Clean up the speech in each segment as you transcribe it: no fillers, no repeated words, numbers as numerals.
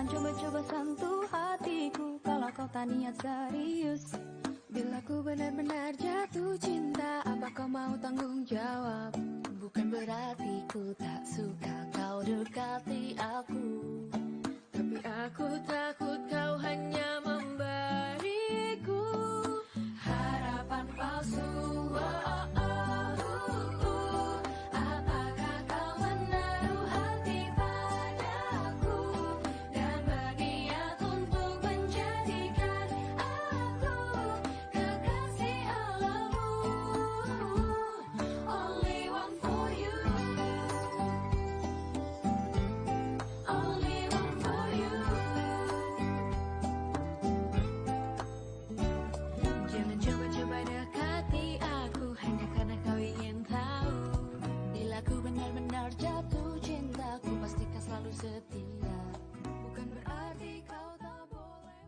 Jangan coba-coba sentuh hatiku kalau kau tak niat serius. Bila ku benar-benar jatuh cinta, apa kau mau tanggung jawab? Bukan berarti ku tak suka kau dekati aku, tapi aku takut kau hanya memberiku harapan palsu. Apakah kau menaruh hati padaku dan berniat untuk menjadikan aku kekasih Allahmu? Only one for you, only one for you. Jangan coba-coba dekati aku hanya karena kau ingin tahu. Bila ku benar-benar jatuh cinta, ku pastikan selalu setia. Bukan berarti kau tak boleh.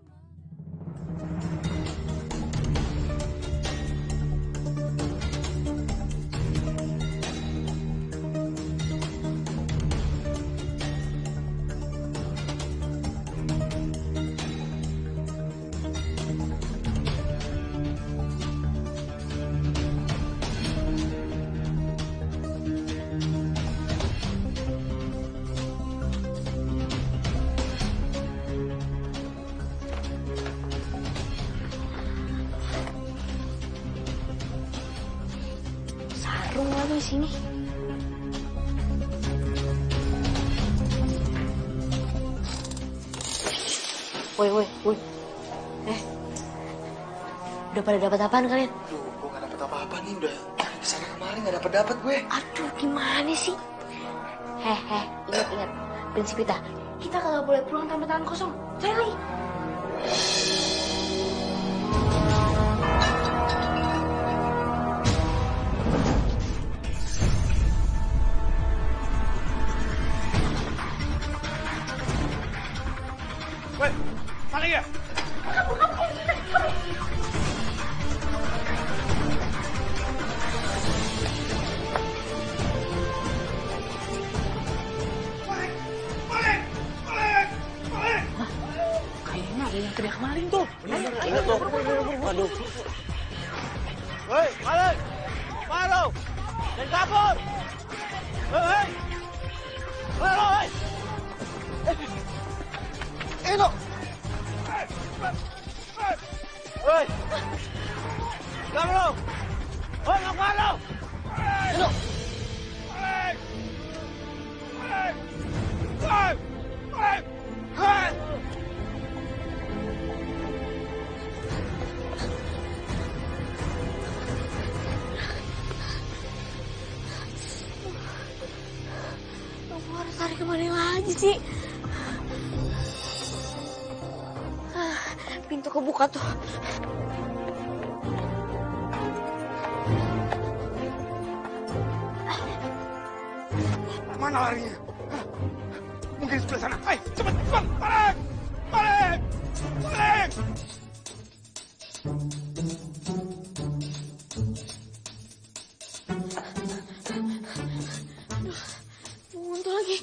Sarung lagi di sini. Woi. Udah pada dapat apaan kalian? Duh, gue gak dapet apa-apa nih. Udah kesana kemarin gak dapet gue. Aduh, gimana sih? Ingat prinsip kita. Kita kagak boleh pulang tanpa tangan kosong. Cari lagi. Woi, maling ya? Kayaknya ada yang teriak maling tuh. Iya tuh. Waduh. Woi, maling! Malu! Jangan kabur! Hei! Hei! Eno! Hei! Jangan lu! Hei, ngapain lu? Eno! Hei! Aku harus lari kemana lagi sih? Pintu kebuka tuh. Mana larinya? Mungkin sebelah sana. Ayo, cepat! Balik! Buntu lagi.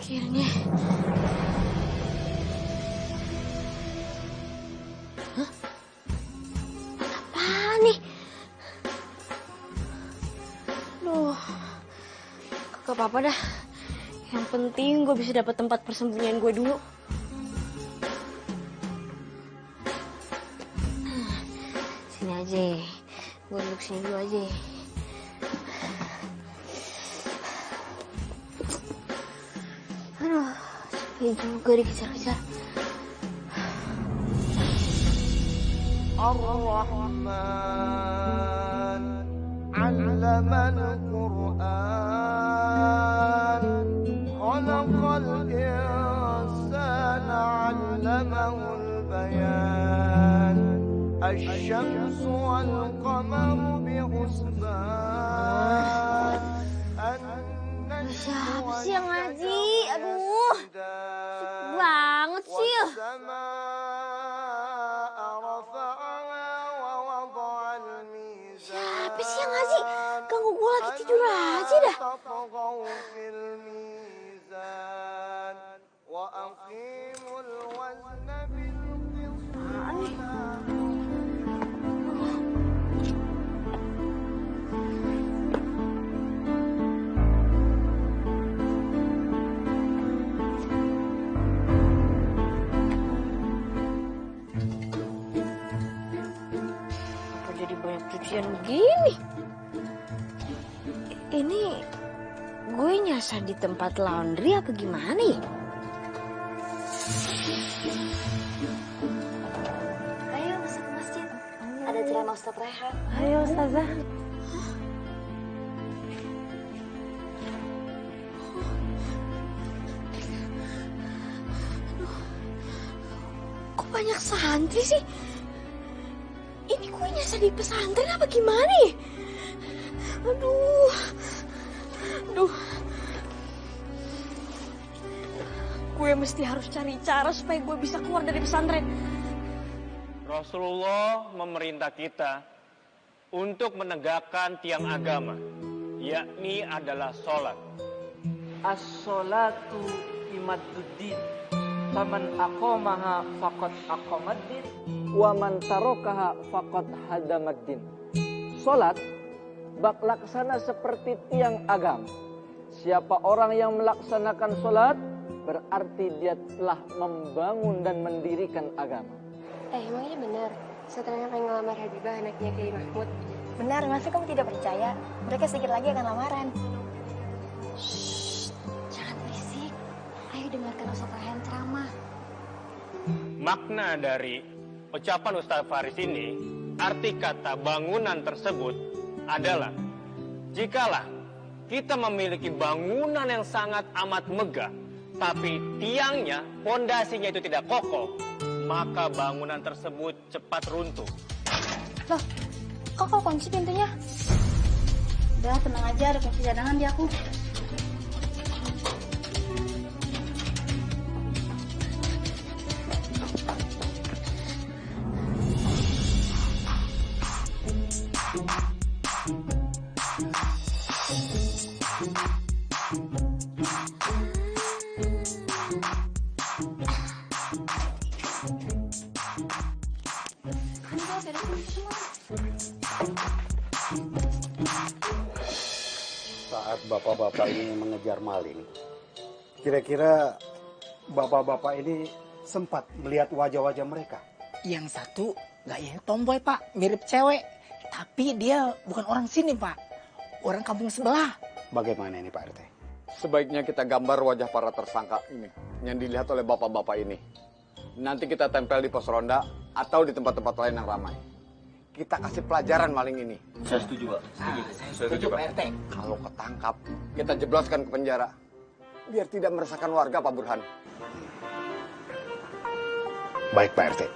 Akhirnya. Hah? Apaan nih? Duh, kagak apa-apa dah. Yang penting gue bisa dapat tempat persembunyian gue dulu. Sini aja. Gue duduk sini dulu aja. Aduh, capek juga dikejar-kejar. Ar-Rahman 'allamal Qur'an khalaqal insana 'allamahul bayan الشمس والقمر بحسبان Siapa sih yang ngaji? Aduh, banget sih. Siapa sih yang ngaji? Ganggu gue lagi tidur aja dah. Apaan nih? Jadi banyak cucian begini. Ini gue nyasar di tempat laundry apa gimana ya? Ayo masuk ke masjid. Ada ceramah Ustaz Raihan. Ayo Ustazah. Kok banyak santri sih? Ini gue nyasar di pesantren apa gimana ya? Aduh. Gue mesti harus cari cara supaya gue bisa keluar dari pesantren. Rasulullah memerintah kita untuk menegakkan tiang agama, yakni adalah sholat. As-sholatu imaduddin. Faman aqamaha faqad aqamaddin wa man tarakaha faqad hadamaddin. Salat bak laksana seperti tiang agama. Siapa orang yang melaksanakan salat berarti dia telah membangun dan mendirikan agama. Emangnya benar setelah pengen ngelamar Habibah anaknya Kiai Mahmud? Benar, masa kamu tidak percaya? Mereka sedikit lagi akan lamaran. Shh, jangan berisik. Ayo dengarkan Ustaz Raihan ceramah. Makna dari ucapan Ustaz Faris ini, arti kata bangunan tersebut adalah jikalau kita memiliki bangunan yang sangat amat megah, tapi tiangnya, pondasinya itu tidak kokoh, maka bangunan tersebut cepat runtuh. Loh, kok kunci pintunya? Udah, tenang aja, ada kunci cadangan di aku. Saat bapak-bapak ini mengejar maling, kira-kira bapak-bapak ini sempat melihat wajah-wajah mereka? Yang satu gayanya tomboy pak, mirip cewek. Tapi dia bukan orang sini pak, orang kampung sebelah. Bagaimana ini Pak RT? Sebaiknya kita gambar wajah para tersangka ini yang dilihat oleh bapak-bapak ini. Nanti kita tempel di pos ronda atau di tempat-tempat lain yang ramai. Kita kasih pelajaran maling ini. Saya setuju, Pak. Saya setuju, Pak RT. Kalau ketangkap, kita jebloskan ke penjara. Biar tidak meresahkan warga, Pak Burhan. Baik, Pak RT.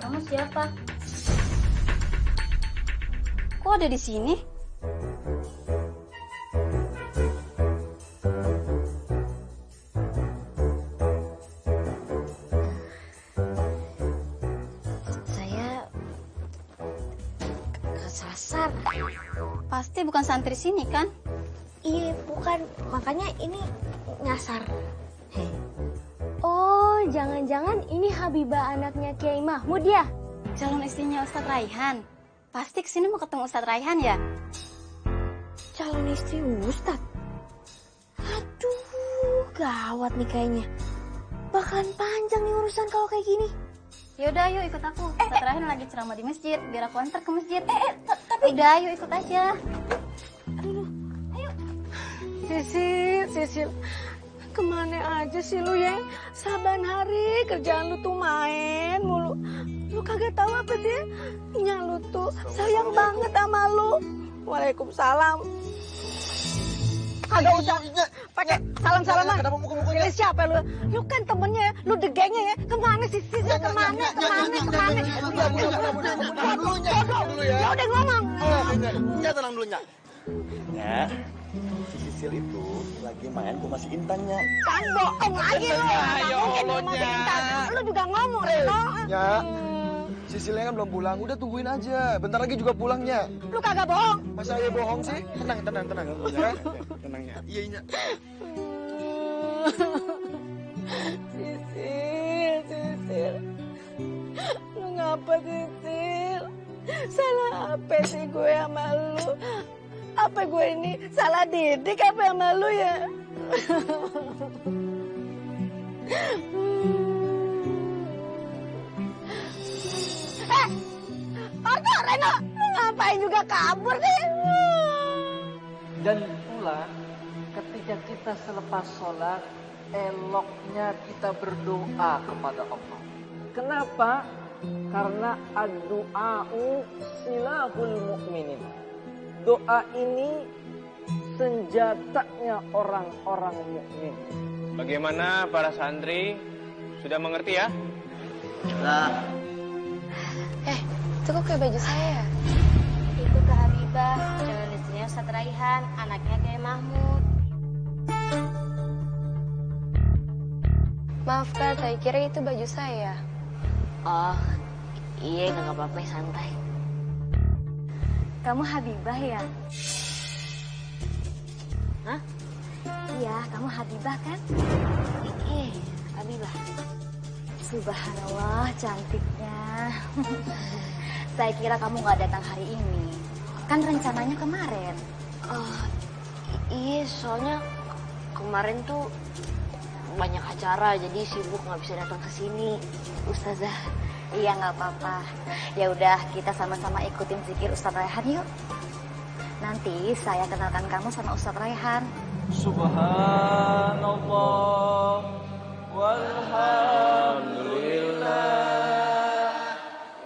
Kamu siapa? Kok ada di sini? Saya kesasar. Pasti bukan santri sini kan? Iya, bukan. Makanya ini nyasar. Oh, jangan-jangan ini Habibah anaknya Kiai Mahmud ya? Calon istrinya Ustadz Raihan. Pasti kesini mau ketemu Ustadz Raihan ya? Calon istri Ustadz? Aduh, gawat nih kayaknya. Bakalan panjang nih urusan kalau kayak gini. Yaudah, ayo ikut aku. Terakhir lagi ceramah di masjid, biar aku antar ke masjid. Tapi udah, ayo ikut aja. Aduh, ayo. Sisil, kemana aja sih lu ya? Saban hari kerjaan lu tuh main mulu. Lu kagak tahu apa sih? Nya lu tuh sayang banget sama lu. Waalaikumsalam. Kagak usah pakai salam-salaman. Ini siapa lu? Lu kan temennya, lu degengnya ya. Kemana sih Sisil? Kemana? Ya udah ngomong. Ya tenang dulu, Nya. Ya, si Sisil itu lagi main ke Mas Intannya. Kan bohong lagi lu. Ya Allah, Nya. Lu juga ngomong, Reno. Ya, Sisilnya kan belum pulang. Udah tungguin aja. Bentar lagi juga pulangnya. Lu kagak bohong. Masa saya bohong sih? Tenang. Ya, tenang ya. Iya, Nya. Sisil. Lu ngapa Sisil? Salah apa sih gue sama lu? Apa gue ini salah didik apa sama lu ya? Orto, Reno, lu ngapain juga kabur sih? Dan pula ketika kita selepas sholat, eloknya kita berdoa kepada Allah. Kenapa? Karena ad-du'a'u silahul mu'minin. Doa ini senjatanya orang-orang mukmin. Bagaimana para santri? Sudah mengerti ya? Nah. Itu kok kayak baju saya? Itu Kak Habibah, calon istrinya Ustadz Raihan, anaknya kayak Mahmud. Maaf Kak, saya kira itu baju saya. Oh, iya nggak apa-apa, santai. Kamu Habibah ya? Hah? Iya, kamu Habibah kan? Habibah. Subhanallah, cantiknya. Saya kira kamu nggak datang hari ini. Kan rencananya kemarin. Iya, soalnya kemarin tuh banyak acara, jadi sibuk nggak bisa datang ke sini. Ustazah, iya nggak apa-apa. Ya udah, kita sama-sama ikutin zikir Ustadz Raihan yuk. Nanti saya kenalkan kamu sama Ustadz Raihan. Subhanallah walhamdulillah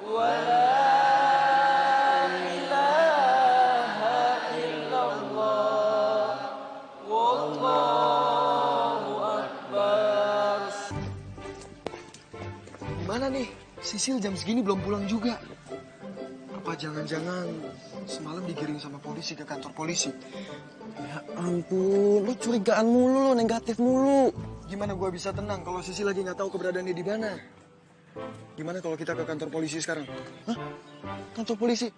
wa la ilaha illallah wallahu akbar. Gimana nih? Sisil jam segini belum pulang juga. Apa jangan-jangan semalam digiring sama polisi ke kantor polisi? Ya ampun, lu curigaan mulu, lu negatif mulu. Gimana gua bisa tenang kalau Sisil lagi nggak tahu keberadaannya di mana? Gimana kalau kita ke kantor polisi sekarang? Hah? Kantor polisi?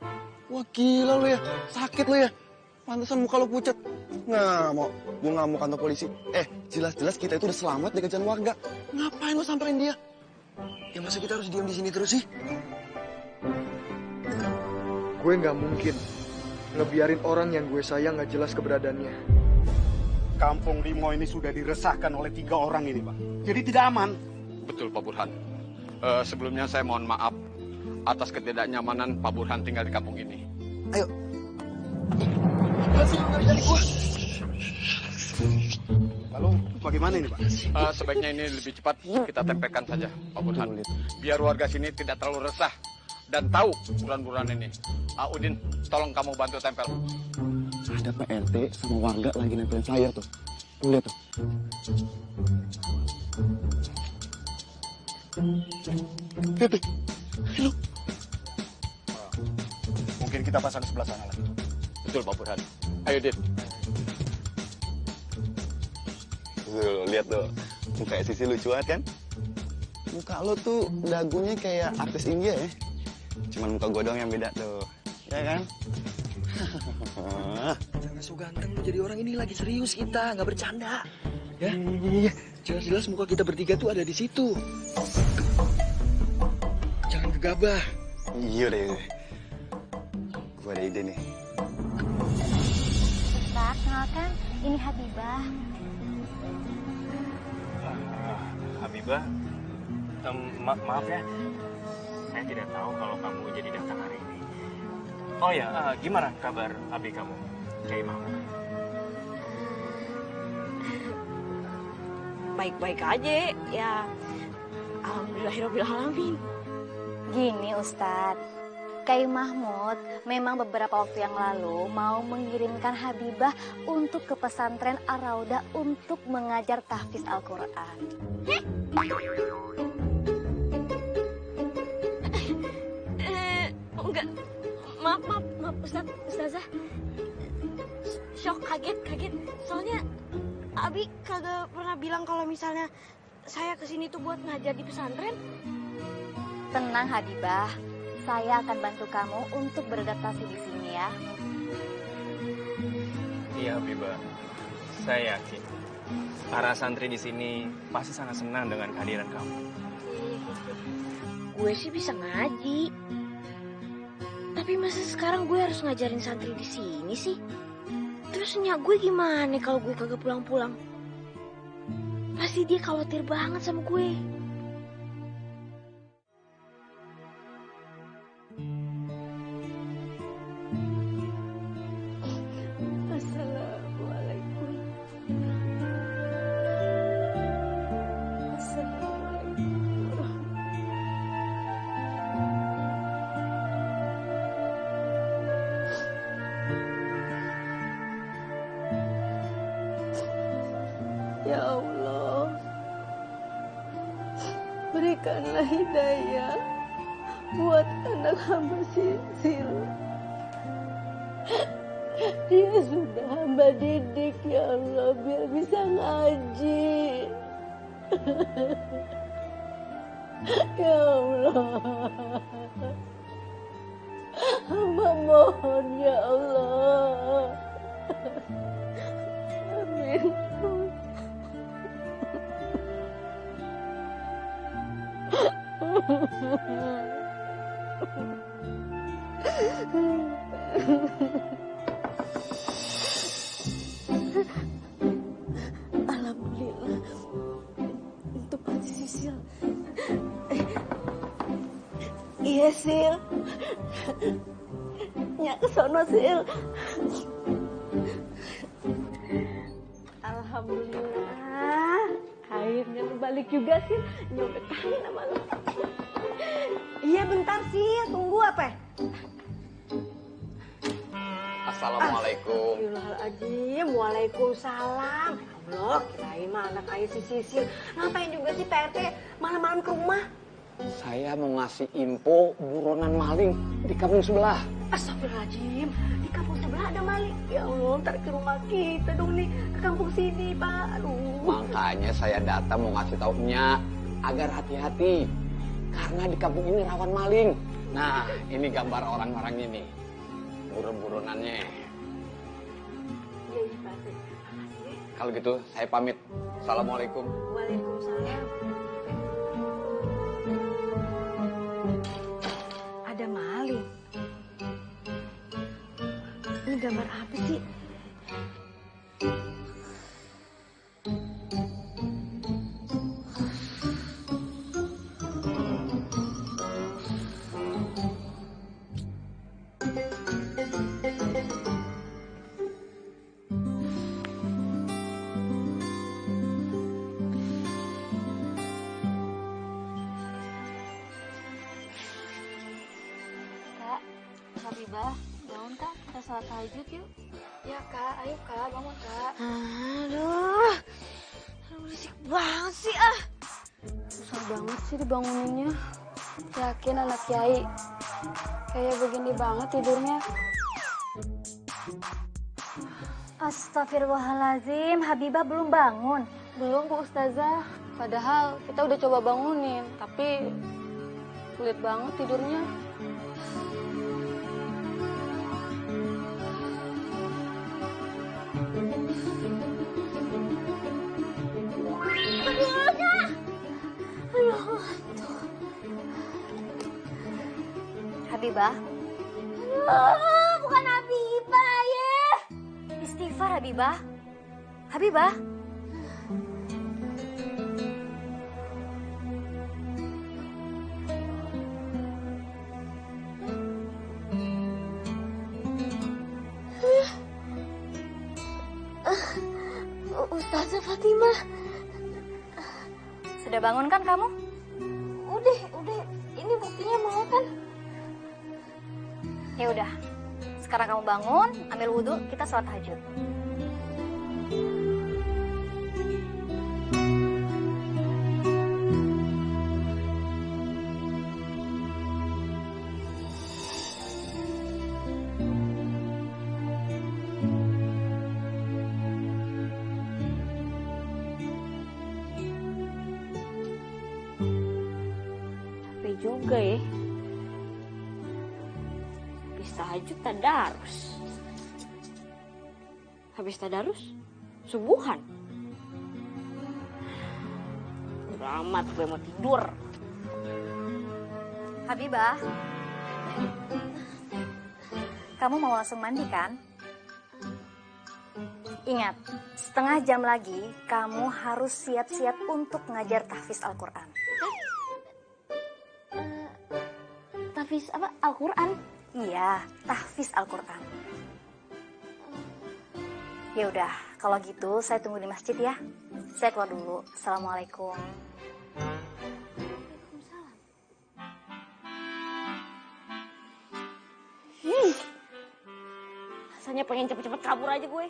Wah gila lu ya, sakit lu ya. Pantesan muka lu pucat. Nggak mau, gua nggak mau kantor polisi. Jelas-jelas kita itu udah selamat di kejaran warga. Ngapain lu samperin dia? Ya masa kita harus diam di sini terus sih? Gue nggak mungkin ngebiarin orang yang gue sayang nggak jelas keberadaannya. Kampung Limo ini sudah diresahkan oleh 3 orang ini, Pak. Jadi tidak aman. Betul, Pak Burhan. Sebelumnya saya mohon maaf atas ketidaknyamanan Pak Burhan tinggal di kampung ini. Ayo. Lalu bagaimana ini, Pak? Sebaiknya ini lebih cepat kita tempelkan saja, Pak Burhan. Biar warga sini tidak terlalu resah dan tahu buruan-buruan ini. Udin, tolong kamu bantu tempel. Ada Pak RT sama warga lagi nempelin saya tuh. Tuh lihat tuh. Lihat tuh. Lu. Mungkin kita pasang sebelah sana lagi. Betul, Pak Burhan. Ayo, Din. Tuh, lihat tuh. Muka Sisi lucu banget kan? Muka lo tuh dagunya kayak artis India ya. Cuman muka gue doang yang beda tuh. Ya kan? Jangan so ganteng lu jadi orang, ini lagi serius kita, nggak bercanda. Ya? Iya. Jelas-jelas muka kita bertiga tuh ada di situ. Jangan gegabah. Iya deh. Gue ada ide nih. Ustaz, kenalkan, ini Habibah. Habibah, Maaf ya, saya tidak tahu kalau kamu jadi datang hari ini. Oh ya, gimana kabar abi kamu, Kiai Mahmud? Baik-baik aja ya. Alhamdulillahirobbilalamin. Gini Ustadz, Kiai Mahmud memang beberapa waktu yang lalu mau mengirimkan Habibah untuk ke pesantren Ar-Raudah untuk mengajar tahfiz Al-Quran. Enggak, maaf Ustazah. Shock, kaget. Soalnya Abi kagak pernah bilang kalau misalnya saya kesini tuh buat ngajar di pesantren. Tenang Habibah, saya akan bantu kamu untuk beradaptasi di sini ya. Iya Habibah, saya yakin para santri di sini pasti sangat senang dengan kehadiran kamu. Gue sih bisa ngaji. Tapi masa sekarang gue harus ngajarin santri di sini sih? Terus nyak gue gimana kalau gue kagak pulang-pulang? Pasti dia khawatir banget sama gue. Assalamualaikum. Ya Allah, berikanlah hidayah buat anak hamba Sisil. Dia sudah hamba didik ya Allah biar bisa ngaji. Ya Allah, hamba mohon ya Allah. Amin. Alhamdulillah untuk Haji Sisil. Iya Sil, nyak kesono Sil. Alhamdulillah, akhirnya lu balik juga Sil. Nyak udah kangen sama lu. Iya bentar Sil, tunggu apa? Assalamualaikum. Astagfirullahaladzim, waalaikumsalam. Allah, kirain mah anak ayah si Sisil. Ngapain juga sih Pak RT malam-malam ke rumah? Saya mau ngasih info buronan maling di kampung sebelah. Astagfirullahaladzim, di kampung sebelah ada maling. Ya Allah, ntar ke rumah kita dong nih, ke kampung sini Pak. Aduh. Makanya saya datang mau ngasih taunya agar hati-hati. Karena di kampung ini rawan maling. Nah, ini gambar orang-orang ini. Buron-buronannya. Iya, Pak RT. Kalau gitu, saya pamit. Assalamualaikum. Waalaikumsalam. Ada maling. Ini gambar apa sih? Habibah, bangun Kak, kita sholat tahajud yuk. Ya Kak, ayo Kak, bangun Kak. Aduh, berisik banget sih ah. Susah banget sih dibanguninnya. Yakin anak Kiai kayak begini banget tidurnya. Astagfirullahaladzim, Habibah belum bangun. Belum Bu Ustazah, padahal kita udah coba bangunin, tapi sulit banget tidurnya. Habibah? Bukan Habibah ya. Istighfar Habibah. Habibah? Udah bangun kan kamu? Udah. Ini buktinya mau kan? Ya udah. Sekarang kamu bangun, ambil wudhu, kita sholat tahajud. Juga ya. Habis tahajud tadarus. Habis tadarus subuhan. Udah amat gue mau tidur. Habibah, kamu mau langsung mandi kan? Ingat, setengah jam lagi kamu harus siap-siap untuk ngajar tahfiz Al-Quran. Tahfiz apa? Al-Quran? Iya, tahfiz Al-Quran. Ya udah, kalau gitu saya tunggu di masjid ya. Saya keluar dulu. Assalamualaikum. Rasanya pengen cepet-cepet kabur aja gue.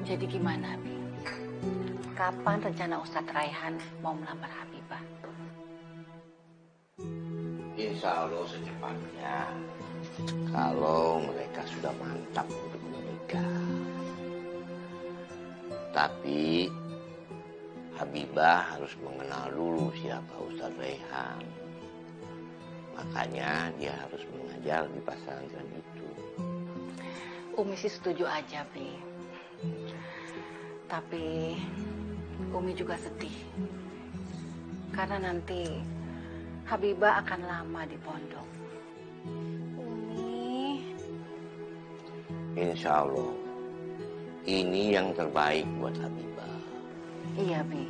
Jadi gimana, Bi? Kapan rencana Ustadz Raihan mau melamar Habibah? Insya Allah secepatnya. Kalau mereka sudah mantap untuk menikah. Tapi Habibah harus mengenal dulu siapa Ustadz Raihan. Makanya dia harus mengajar di pesantren itu. Umi sih setuju aja, Bi. Tapi Umi juga sedih. Karena nanti Habibah akan lama di pondok. Insya Allah ini yang terbaik buat Habibah. Iya, Bi.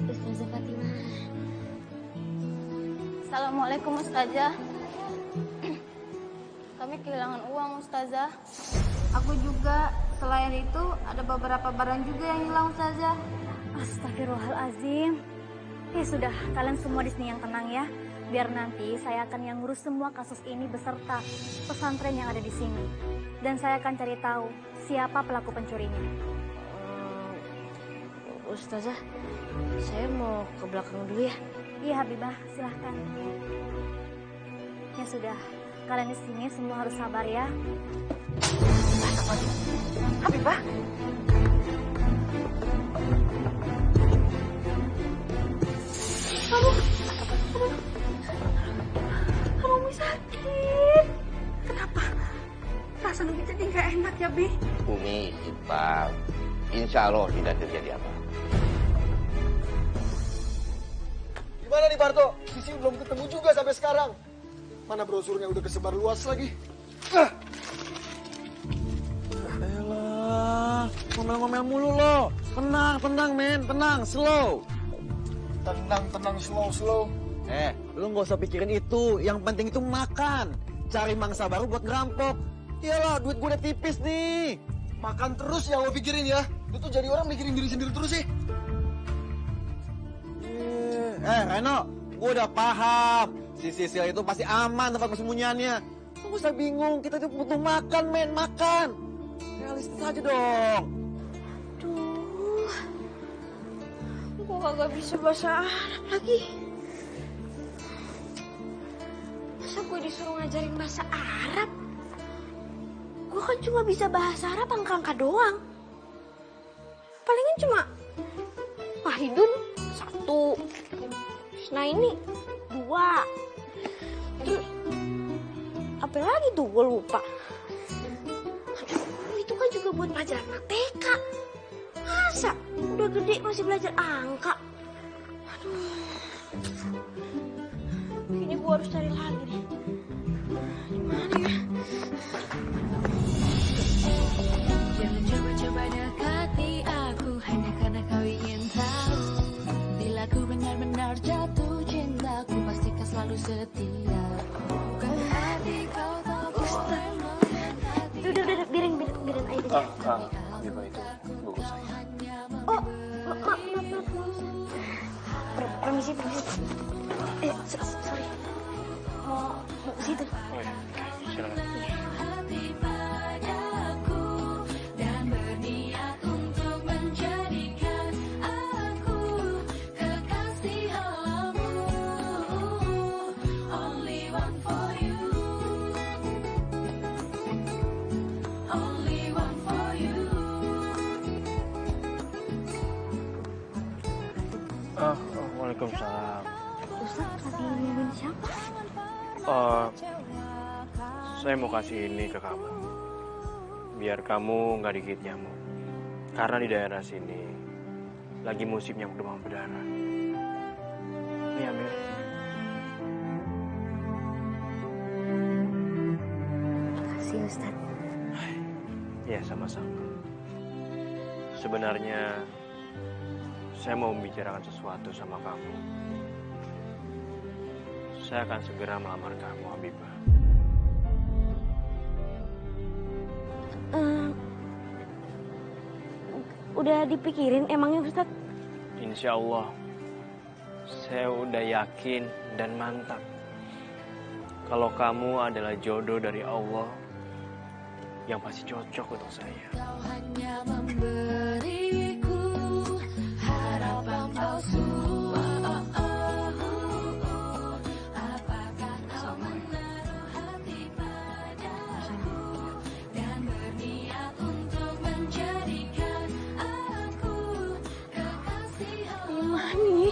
Ustazah Fatimah. Assalamualaikum Ustazah. Kami kehilangan uang Ustazah. Aku juga. Selain itu ada beberapa barang juga yang hilang Ustazah. Astagfirullahalazim. Ya sudah, kalian semua di sini yang tenang ya. Biar nanti saya akan yang ngurus semua kasus ini beserta pesantren yang ada di sini. Dan saya akan cari tahu siapa pelaku pencurinya. Ustazah, saya mau ke belakang dulu ya. Iya Habibah, silahkan. Ya sudah, kalian di sini semua harus sabar ya. Habibah. Kamu Umi sakit. Kenapa? Perasaan Umi jadi nggak enak ya, Bi? Umi istighfar. Insya Allah tidak terjadi apa. Gimana nih Barto? Sisi belum ketemu juga sampai sekarang. Mana brosurnya udah kesebar luas lagi. Elah, ngomel-ngomel mulu lo. Tenang men, tenang, slow. Tenang, slow. Lu nggak usah pikirin itu. Yang penting itu makan. Cari mangsa baru buat ngerampok. Iyalah, duit gue udah tipis nih. Makan terus yang lo pikirin ya. Lu tuh jadi orang mikirin diri sendiri terus sih. Reno, gue udah paham. Si Sisil itu pasti aman tempat persembunyiannya. Lu gak usah bingung, kita tuh butuh makan, men, makan. Realistis aja dong. Duh, gue kagak bisa bahasa Arab lagi. Masa gue disuruh ngajarin bahasa Arab? Gue kan cuma bisa bahasa Arab angka-angka doang. Palingan cuma Wahidun 1, nah ini 2. Terus apa lagi tuh gue lupa. Aduh, itu kan juga buat pelajaran TK. Masa udah gede masih belajar angka? Aduh, kayaknya gue harus cari lagi nih. Gimana ya? Jangan coba-coba dekati aku hanya karena selalu setia. Bukan berarti kau tak boleh menghati. Udah, biarin aja. Biba itu buku saya. Oh, maaf. Permisi. Sorry. Mau ke situ. Oh ya, silakan. Hati padaku dan berniat untuk menjadikan aku kekasih halamu. Only one for you. Only one for you. Waalaikumsalam. Ustaz, lagi nungguin siapa? Saya mau kasih ini ke kamu. Biar kamu nggak digigit nyamuk. Karena di daerah sini lagi musim nyamuk demam berdarah. Ini ambil. Makasih Ustaz. Ya, sama-sama. Sebenarnya saya mau membicarakan sesuatu sama kamu. Saya akan segera melamar kamu, Habibah. Udah dipikirin emangnya Ustaz? Insya Allah, saya udah yakin dan mantap kalau kamu adalah jodoh dari Allah yang pasti cocok untuk saya. Kau hanya memberiku harapan palsu. Apakah kau menaruh hati padaku dan berniat untuk menjadikan aku kekasih halamu?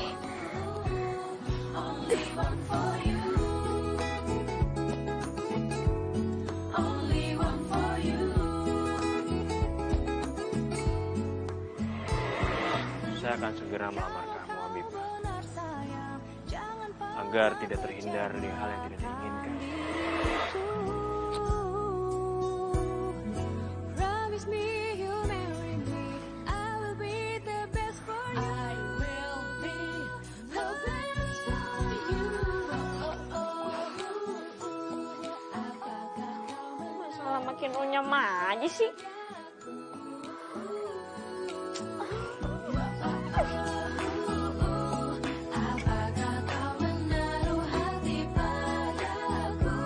Only one for you. Only one for you. Saya akan segera melamar kamu, Habibah, agar tidak terhindar dari hal yang tidak diinginkan. Promise me you'll marry me. I will be the best for you. I will be the best for you. Masalah makin unyam aja sih. Apakah kau menaruh hati padaku?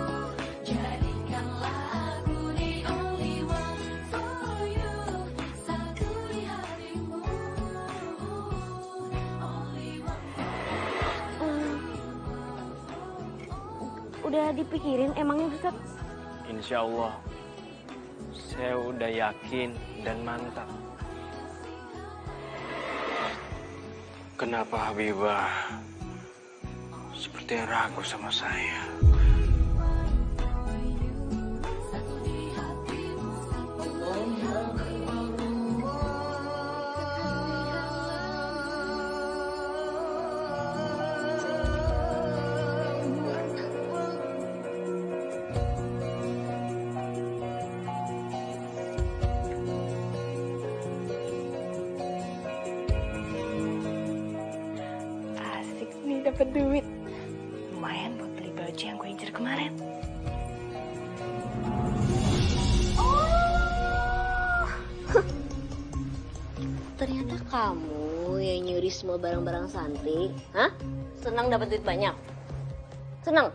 Jadikanlah aku the only one for you. Satu di hatimu. Only one for you. Udah dipikirin emangnya Ustaz? Insya Allah, saya udah yakin dan mantap. Kenapa Habibah seperti ragu sama saya? Asik nih dapat duit. Lumayan buat beli baju yang gue incer kemarin. Ternyata kamu yang nyuri semua barang-barang Santi. Hah? Senang dapat duit banyak? Senang?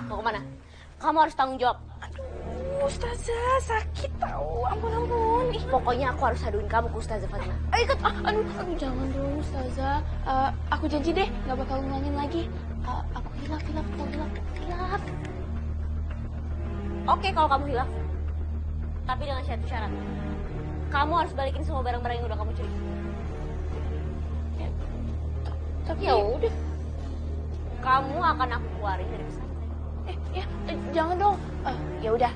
Mau kemana? Kamu harus tanggung jawab. Ustazah, sakit tahu. Ampun. Ih, pokoknya aku harus aduin kamu ke Ustazah Fatima. Ayo ikut. Aduh, jangan dong Ustazah. Aku janji deh nggak bakal ngulangin lagi. Aku hilaf. Oke, kalau kamu hilaf. Tapi dengan satu syarat. Kamu harus balikin semua barang-barang yang udah kamu curi. Tapi ya udah. Kamu akan aku keluarin dari pesantren. Jangan dong. Ya udah,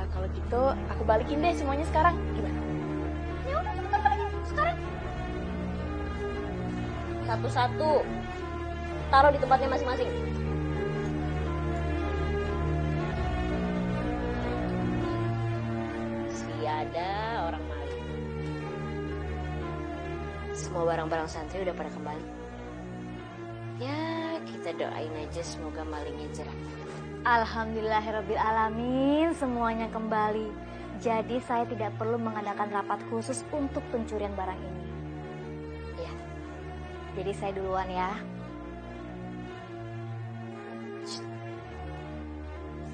kalau gitu aku balikin deh semuanya sekarang. Gimana? Ya udah, cepetan balikin sekarang. Satu-satu. Taruh di tempatnya masing-masing. Si ada orang maling. semua barang-barang santri udah pada kembali. Ya, kita doain aja semoga malingnya jerah. Alhamdulillahirrabbilalamin, semuanya kembali. Jadi saya tidak perlu mengadakan rapat khusus untuk pencurian barang ini. Ya. Jadi saya duluan ya.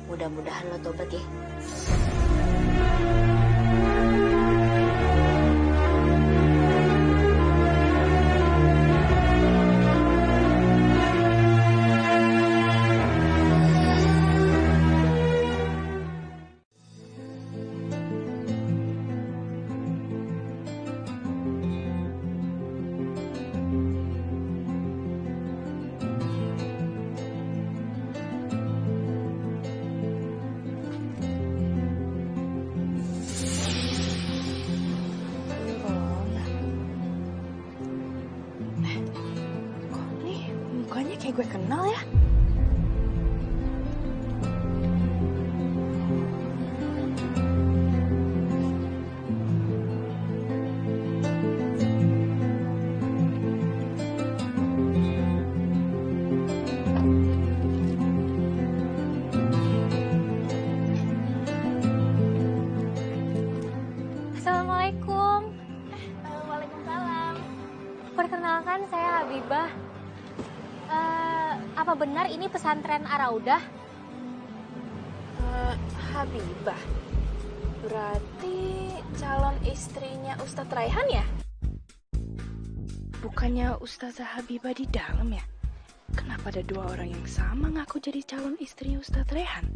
Mudah-mudahan lo tobat ya. Kayak gue kenal ya. Assalamualaikum. Waalaikumsalam. Perkenalkan, saya Habibah. Apa benar ini pesantren Araudah? Habibah. Berarti calon istrinya Ustadz Raihan ya? Bukannya Ustazah Habibah di dalam ya? Kenapa ada dua orang yang sama ngaku jadi calon istrinya Ustadz Raihan?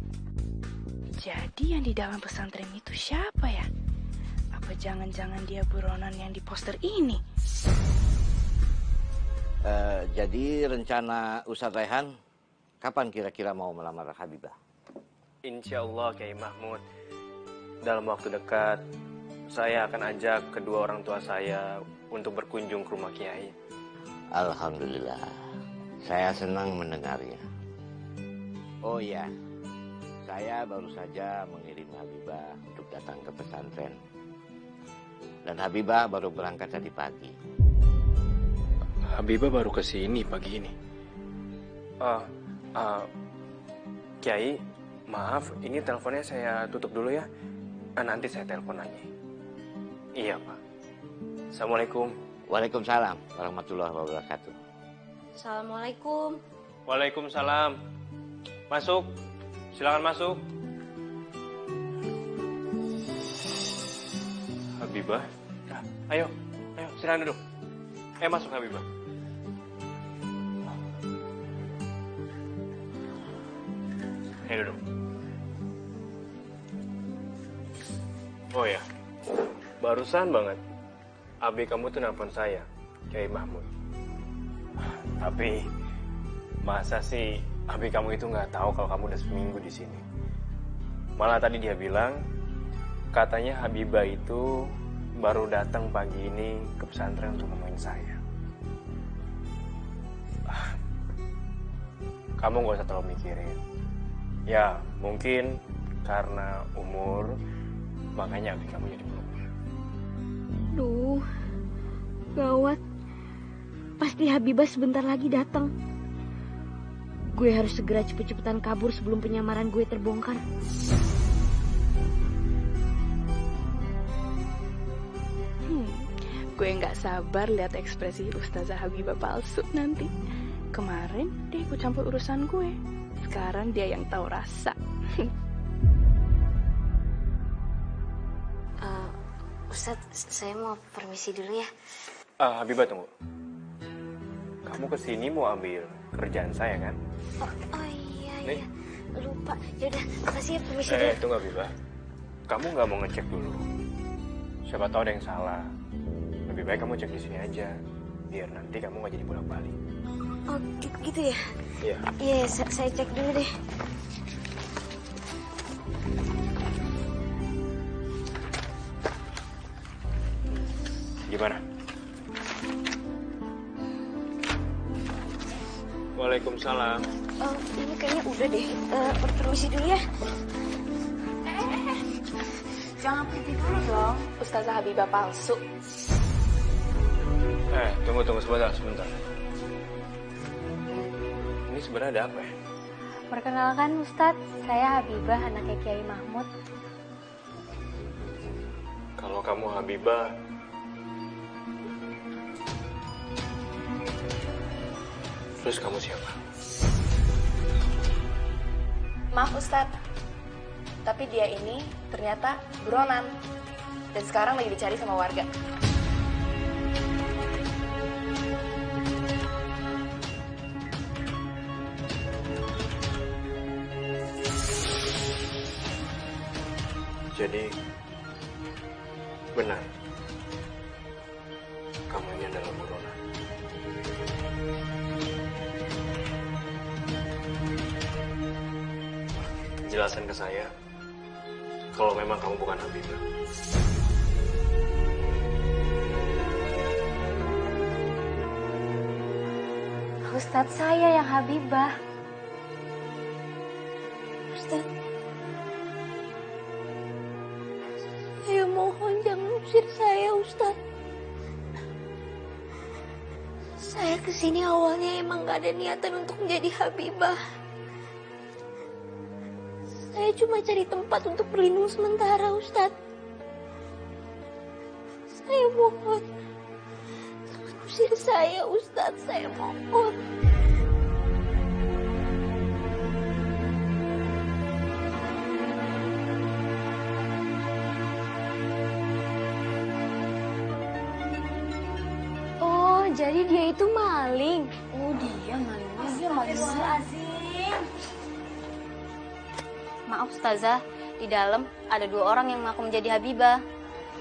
Jadi yang di dalam pesantren itu siapa ya? Apa jangan-jangan dia buronan yang di poster ini? Jadi rencana Ustadz Raihan kapan kira-kira mau melamar Habibah? Insya Allah Kiai Mahmud, dalam waktu dekat saya akan ajak kedua orang tua saya untuk berkunjung ke rumah Kiai. Alhamdulillah, saya senang mendengarnya. Oh iya, saya baru saja mengirim Habibah untuk datang ke pesantren. Dan Habibah baru berangkat tadi pagi. Habibah baru ke sini pagi ini. Kiai, maaf, ini teleponnya saya tutup dulu ya. Nanti saya telepon lagi. Iya, Pak. Assalamualaikum. Waalaikumsalam warahmatullahi wabarakatuh. Assalamualaikum. Waalaikumsalam. Masuk. Silakan masuk. Habibah. Ayo, silakan duduk. Masuk Habibah. Ayo duduk. Oh ya, barusan banget Abi kamu tuh nelfon saya, Kiai Mahmud. Tapi masa sih Abi kamu itu nggak tahu kalau kamu udah seminggu di sini. Malah tadi dia bilang katanya Habibah itu baru datang pagi ini ke pesantren untuk nemuin saya. Kamu nggak usah terlalu mikirin. Ya, mungkin karena umur, makanya Abi kamu jadi belum. Duh, gawat. Pasti Habibah sebentar lagi datang. Gue harus segera cepet-cepetan kabur sebelum penyamaran gue terbongkar. Gue nggak sabar lihat ekspresi Ustazah Habibah palsu nanti. Kemarin dia ikut campur urusan gue. Sekarang dia yang tahu rasa. Ustadz, saya mau permisi dulu ya. Habibah tunggu. Kamu kesini mau ambil kerjaan saya kan? Oh iya, iya. Lupa. Yaudah, makasih ya, permisi dulu. Tunggu Habibah. Kamu nggak mau ngecek dulu? Siapa tahu ada yang salah. Lebih baik kamu cek di sini aja. Biar nanti kamu nggak jadi bolak-balik. Oh, gitu ya? Iya. Iya, saya cek dulu deh. Gimana? Waalaikumsalam. Ini kayaknya udah deh. Permisi dulu ya. Jangan pergi dulu dong, Ustazah Habibah palsu. Tunggu sebentar. Ini sebenarnya ada apa ya? Perkenalkan Ustadz, saya Habibah, anaknya Kiai Mahmud. Kalau kamu Habibah, terus kamu siapa? Maaf Ustadz, tapi dia ini ternyata buronan dan sekarang lagi dicari sama warga. Jadi, benar, kamu ini adalah buronan. Jelaskan ke saya, kalau memang kamu bukan Habibah. Ustadz, saya yang Habibah. Ustadz, saya mohon jangan usir saya, Ustadz. Saya kesini awalnya emang gak ada niatan untuk menjadi Habibah. Saya cuma cari tempat untuk berlindung sementara, Ustadz. Saya mohon, jangan usir saya, Ustadz. Saya mohon. Oh, jadi dia itu maling. Oh, dia maling. Astagfirullahaladzim. Maaf Ustazah, di dalam ada 2 orang yang mengaku menjadi Habibah.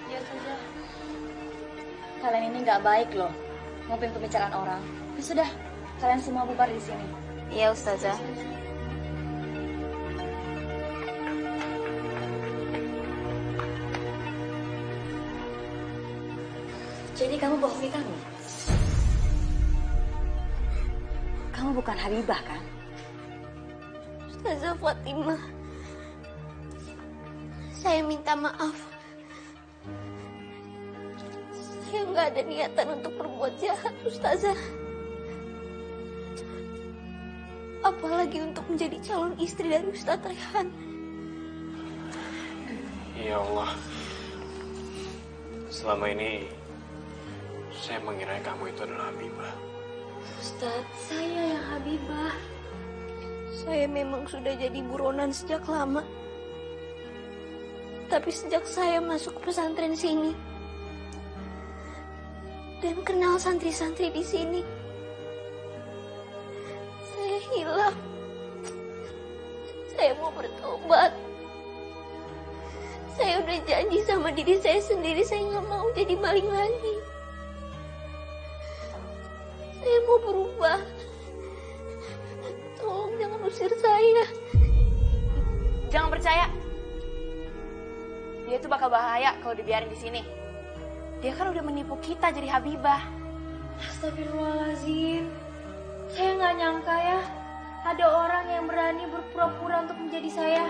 Iya Ustazah. Kalian ini nggak baik loh, nguping pembicaraan orang. Ya sudah, kalian semua bubar di sini. Iya Ustazah. Jadi kamu bohongi kami? Kamu bukan Habibah kan? Ustazah Fatimah, saya minta maaf. Saya nggak ada niatan untuk berbuat jahat, Ustazah. Apalagi untuk menjadi calon istri dari Ustadz Raihan. Ya Allah, selama ini saya mengira kamu itu adalah Habibah. Ustadz, saya yang Habibah. Saya memang sudah jadi buronan sejak lama. Tapi sejak saya masuk ke pesantren sini dan kenal santri-santri di sini, saya hilang. Saya mau bertobat. Saya udah janji sama diri saya sendiri, saya nggak mau jadi maling lagi. Saya mau berubah. Tolong jangan usir saya. Jangan percaya. Dia itu bakal bahaya kalau dibiarin di sini. Dia kan udah menipu kita jadi Habibah. Astagfirullahaladzim. Saya nggak nyangka ya, ada orang yang berani berpura-pura untuk menjadi saya.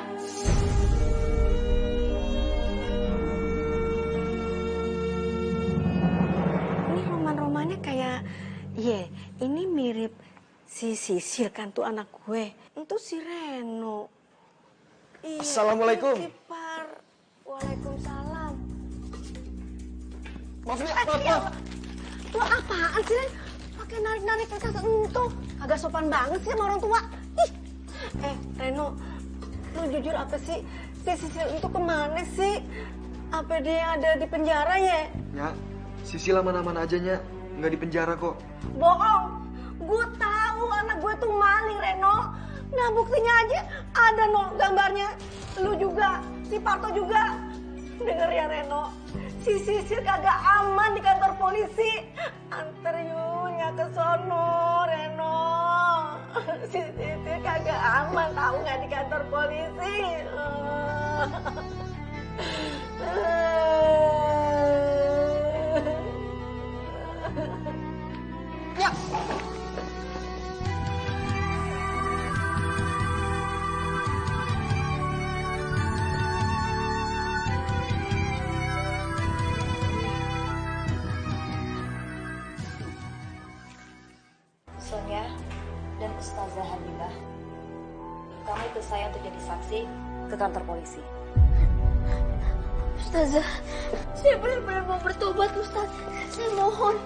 Ini roman-romannya kayak, ini mirip si Sisil kan tuh anak gue. Itu si Reno. Iya, Assalamualaikum. Kipar. Waalaikumsalam. Maksudnya apa? Lu apaan sih, Ren? Pakai narik-narik kagak entuh. Agak sopan banget sih sama orang tua. Ih. Reno, lu jujur apa sih? Si Sisil itu kemana sih? Apa dia ada di penjara ya? Ya, Sisil aman-aman aja, Nya. Nggak di penjara kok. Bohong. Gue tahu anak gue tuh maling, Reno. Nah, buktinya aja ada no gambarnya. Lu juga, si Parto juga. Denger ya, Reno. Si Sisil kagak aman di kantor polisi. Antar Yunya ke sono, Reno. Si Sisil kagak aman, tahu nggak di kantor polisi. Ya. Ustazah Habibah, kamu ikut saya untuk jadi saksi ke kantor polisi. Ustazah, saya benar-benar mau bertobat, Ustaz. Saya mohon.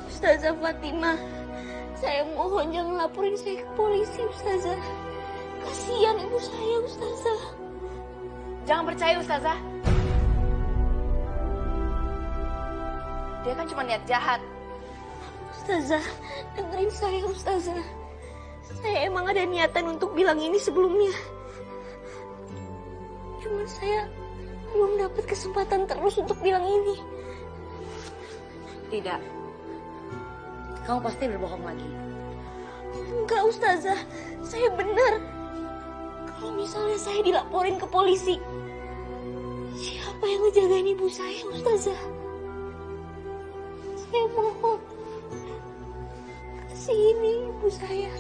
Ustazah Fatimah, saya mohon jangan laporin saya ke polisi, Ustazah. Kasihan ibu saya, Ustazah. Jangan percaya, Ustazah. Dia kan cuma niat jahat. Ustazah, dengerin saya, Ustazah. Saya emang ada niatan untuk bilang ini sebelumnya. Cuma saya belum dapat kesempatan terus untuk bilang ini. Tidak. Kamu pasti berbohong lagi. Enggak, Ustazah. Saya benar. Kalau misalnya saya dilaporin ke polisi, siapa yang ngejagain ibu saya, Ustazah? Saya mohon. Sini ibu saya.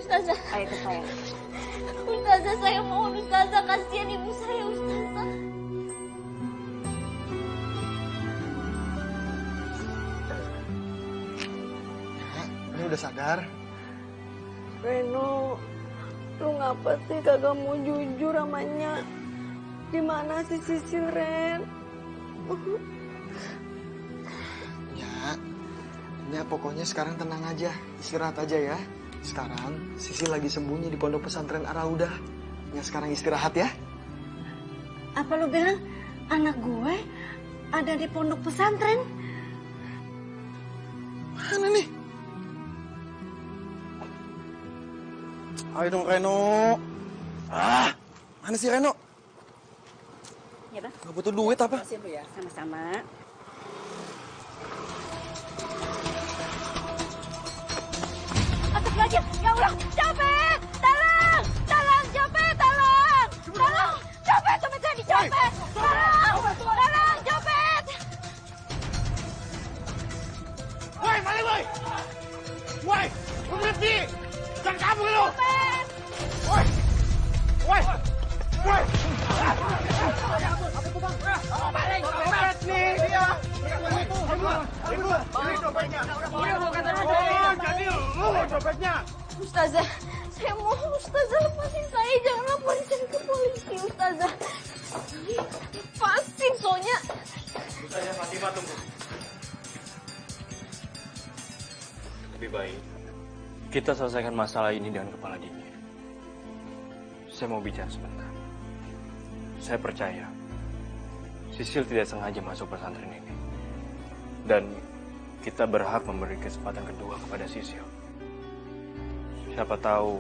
Ustazah. Ayo ke saya. Ustazah, saya mohon, Ustazah. Kasihan ibu saya, Ustazah. Ini udah sadar? Reno, lu ngapa sih kagak mau jujur amanya? Gimana sih Sisil, Ren? Ya pokoknya sekarang tenang aja, istirahat aja ya. Sekarang Sisil lagi sembunyi di pondok pesantren Ar-Raudah. Ya sekarang istirahat ya. Apa lu bilang anak gue ada di pondok pesantren? Mana nih? Ayo dong Reno. Mana sih Reno? Ya, Bang. Gak butuh duit apa? Makasih, Bu ya. Sama-sama. Astagfirullahaladzim, ya Allah, copet! Tolong! Tolong, copet, tolong! Tolong, copet, copet saya dicopet! Tolong! Tolong, copet! Woi, balik woi! Woi, lu berhenti! Jangan kabur lu! Copet! Woi! Woi! Woi! Copet nih dia! Ini copetnya! Oh, jadi lu copetnya! Ustazah, saya mohon Ustazah lepasin saya, jangan laporin saya ke polisi, Ustazah. Lepasin soalnya. Ustazah Fatimah, tunggu. Lebih baik kita selesaikan masalah ini dengan kepala dingin. Saya mau bicara sebentar. Saya percaya Sisil tidak sengaja masuk pesantren ini. Dan kita berhak memberi kesempatan kedua kepada Sisil. Siapa tahu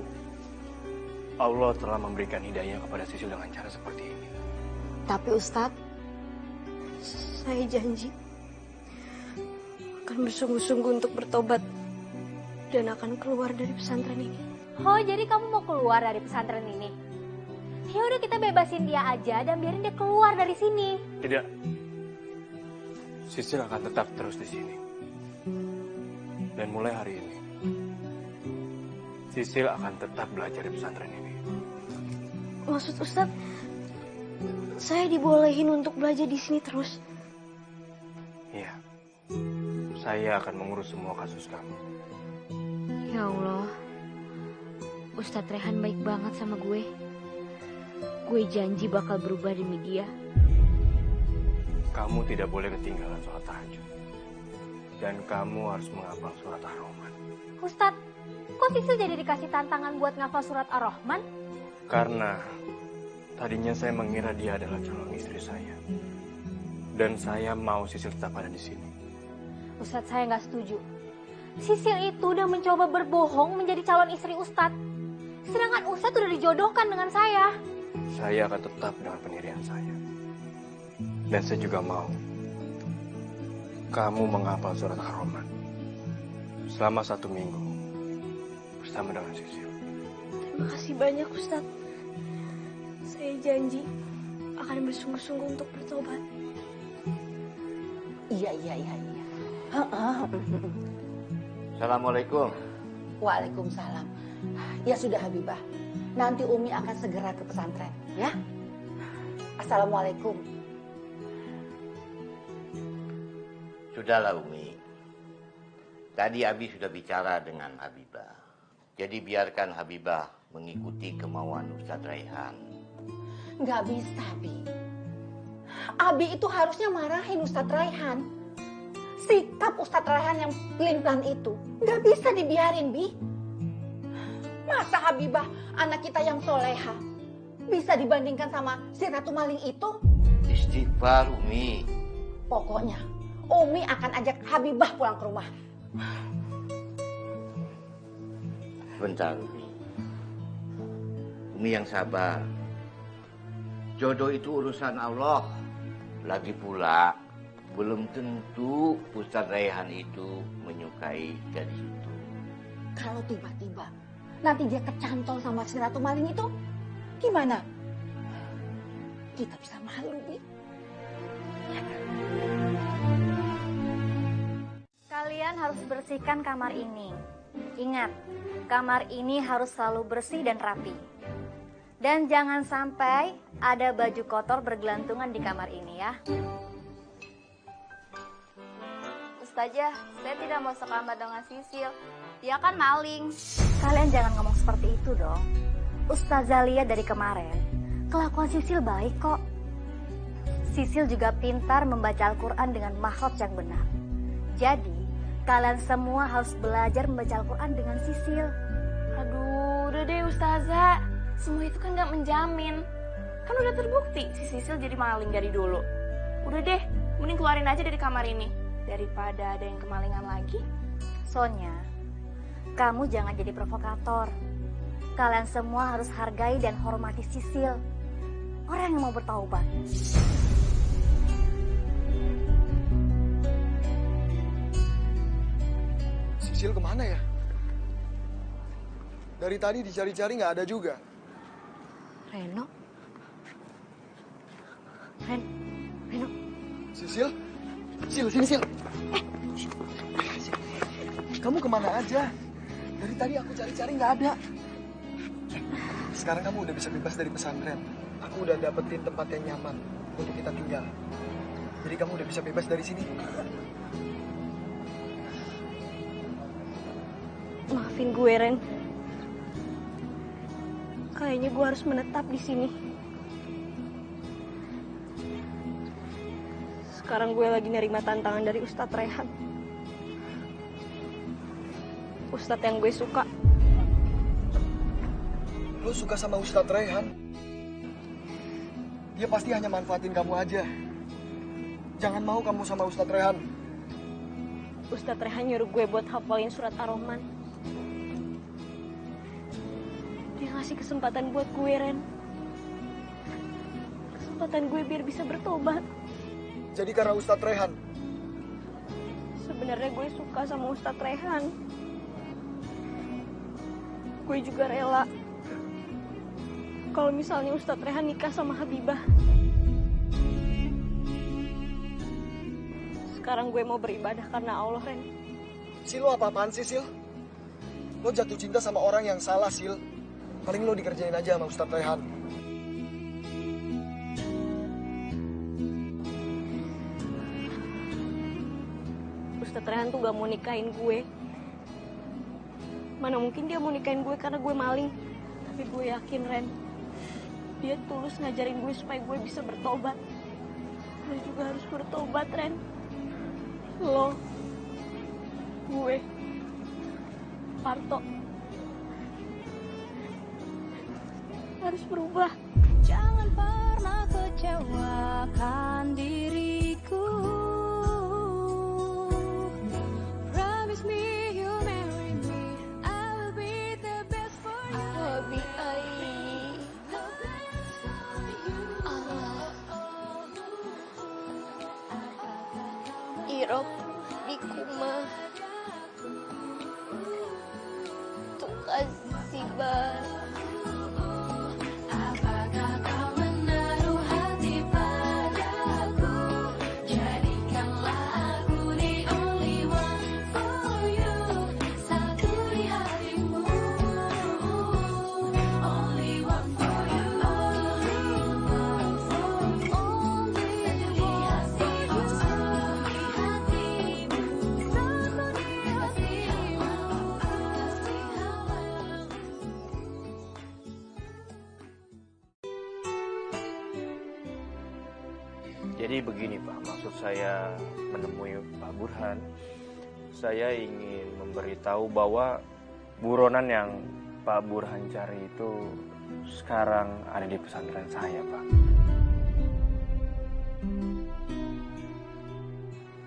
Allah telah memberikan hidayah kepada Sisil dengan cara seperti ini. Tapi Ustadz, saya janji akan bersungguh-sungguh untuk bertobat dan akan keluar dari pesantren ini. Oh, jadi kamu mau keluar dari pesantren ini? Ya udah, kita bebasin dia aja dan biarin dia keluar dari sini. Tidak. Sisil akan tetap terus di sini. Dan mulai hari ini, Sisil akan tetap belajar di pesantren ini. Maksud Ustadz, saya dibolehin untuk belajar di sini terus? Iya. Saya akan mengurus semua kasus kamu. Ya Allah, Ustadz Rehan baik banget sama gue. Gue janji bakal berubah demi dia. Kamu tidak boleh ketinggalan sholat tahajud. Dan kamu harus menghafal surat Ar-Rahman. Ustadz, kok Sisil jadi dikasih tantangan buat ngafal surat Ar-Rahman? Karena tadinya saya mengira dia adalah calon istri saya. Dan saya mau Sisil tetap ada di sini. Ustadz, saya nggak setuju. Sisil itu udah mencoba berbohong menjadi calon istri Ustadz. Sedangkan Ustadz udah dijodohkan dengan saya. Saya akan tetap dengan pendirian saya. Dan saya juga mau kamu menghafal surat Ar-Rahman selama 1 minggu bersama dengan Sisil. Terima kasih banyak Ustadz. Saya janji akan bersungguh-sungguh untuk bertobat. Iya. Assalamualaikum. Waalaikumsalam. Ya sudah Habibah, nanti Umi akan segera ke pesantren, ya. Assalamualaikum. Sudahlah Umi. Tadi Abi sudah bicara dengan Habibah. Jadi biarkan Habibah mengikuti kemauan Ustadz Raihan. Nggak bisa, Bi. Abi itu harusnya marahin Ustadz Raihan. Sikap Ustadz Raihan yang pelin-pelan itu nggak bisa dibiarin, Bi. Masa Habibah, anak kita yang soleha, bisa dibandingkan sama si Ratu Maling itu? Istighfar, Umi. Pokoknya, Umi akan ajak Habibah pulang ke rumah. Sebentar, Umi. Umi yang sabar. Jodoh itu urusan Allah. Lagi pula, belum tentu Ustadz Raihan itu menyukai gadis itu. Kalau tiba-tiba nanti dia kecantol sama si Ratu Maling itu, gimana? Kita bisa malu, Bi. Kalian harus bersihkan kamar ini. Ingat, kamar ini harus selalu bersih dan rapi. Dan jangan sampai ada baju kotor bergelantungan di kamar ini ya. Ustazah, saya tidak mau sekamar dengan Sisil. Dia kan maling. Kalian jangan ngomong seperti itu dong. Ustazah lihat dari kemarin, kelakuan Sisil baik kok. Sisil juga pintar membaca Al-Quran dengan makhraj yang benar. Jadi, kalian semua harus belajar membaca Al-Quran dengan Sisil. Aduh, udah deh Ustazah. Semua itu kan gak menjamin. Kan udah terbukti si Sisil jadi maling dari dulu. Udah deh, mending keluarin aja dari kamar ini. Daripada ada yang kemalingan lagi. Sonya, kamu jangan jadi provokator. Kalian semua harus hargai dan hormati Sisil, orang yang mau bertaubat. Sisil kemana ya? Dari tadi dicari-cari nggak ada juga. Reno? Reno? Sisil? Sil, sini Sil. Kamu kemana aja? Dari tadi aku cari-cari nggak ada. Sekarang kamu udah bisa bebas dari pesantren. Aku udah dapetin tempat yang nyaman untuk kita tinggal. Jadi kamu udah bisa bebas dari sini. Maafin gue, Ren. Kayaknya gue harus menetap di sini. Sekarang gue lagi nerima tantangan dari Ustadz Raihan. Ustadz yang gue suka. Lo suka sama Ustadz Raihan? Dia pasti hanya manfaatin kamu aja. Jangan mau kamu sama Ustadz Raihan. Ustadz Raihan nyuruh gue buat hafalin surat Ar-Rahman. Dia ngasih kesempatan buat gue, Ren. Kesempatan gue biar bisa bertobat. Jadi karena Ustadz Raihan? Sebenarnya gue suka sama Ustadz Raihan. Gue juga rela kalau misalnya Ustadz Raihan nikah sama Habibah. Sekarang gue mau beribadah karena Allah, Ren. Sil, lo apa-apaan sih, Sil? Lo jatuh cinta sama orang yang salah, Sil. Paling lo dikerjain aja sama Ustadz Raihan. Ustadz Raihan tuh gak mau nikahin gue. Mana mungkin dia mau nikahin gue karena gue maling. Tapi gue yakin, Ren, dia tulus ngajarin gue supaya gue bisa bertobat. Lo juga harus bertobat, Ren. Lo, gue, Parto harus berubah. Jangan pernah kecewakan diriku. Promise me you marry me. I will be the best for you. I'll be Irok di kuma Tukaz Akbar. Apakah kau menaruh hati padaku? Jadikanlah aku the only one for you. Satu di hatimu, only one for you. Jadi begini Pak, maksud saya menemui Pak Burhan, saya ingin memberitahu bahwa buronan yang Pak Burhan cari itu sekarang ada di pesantren saya Pak.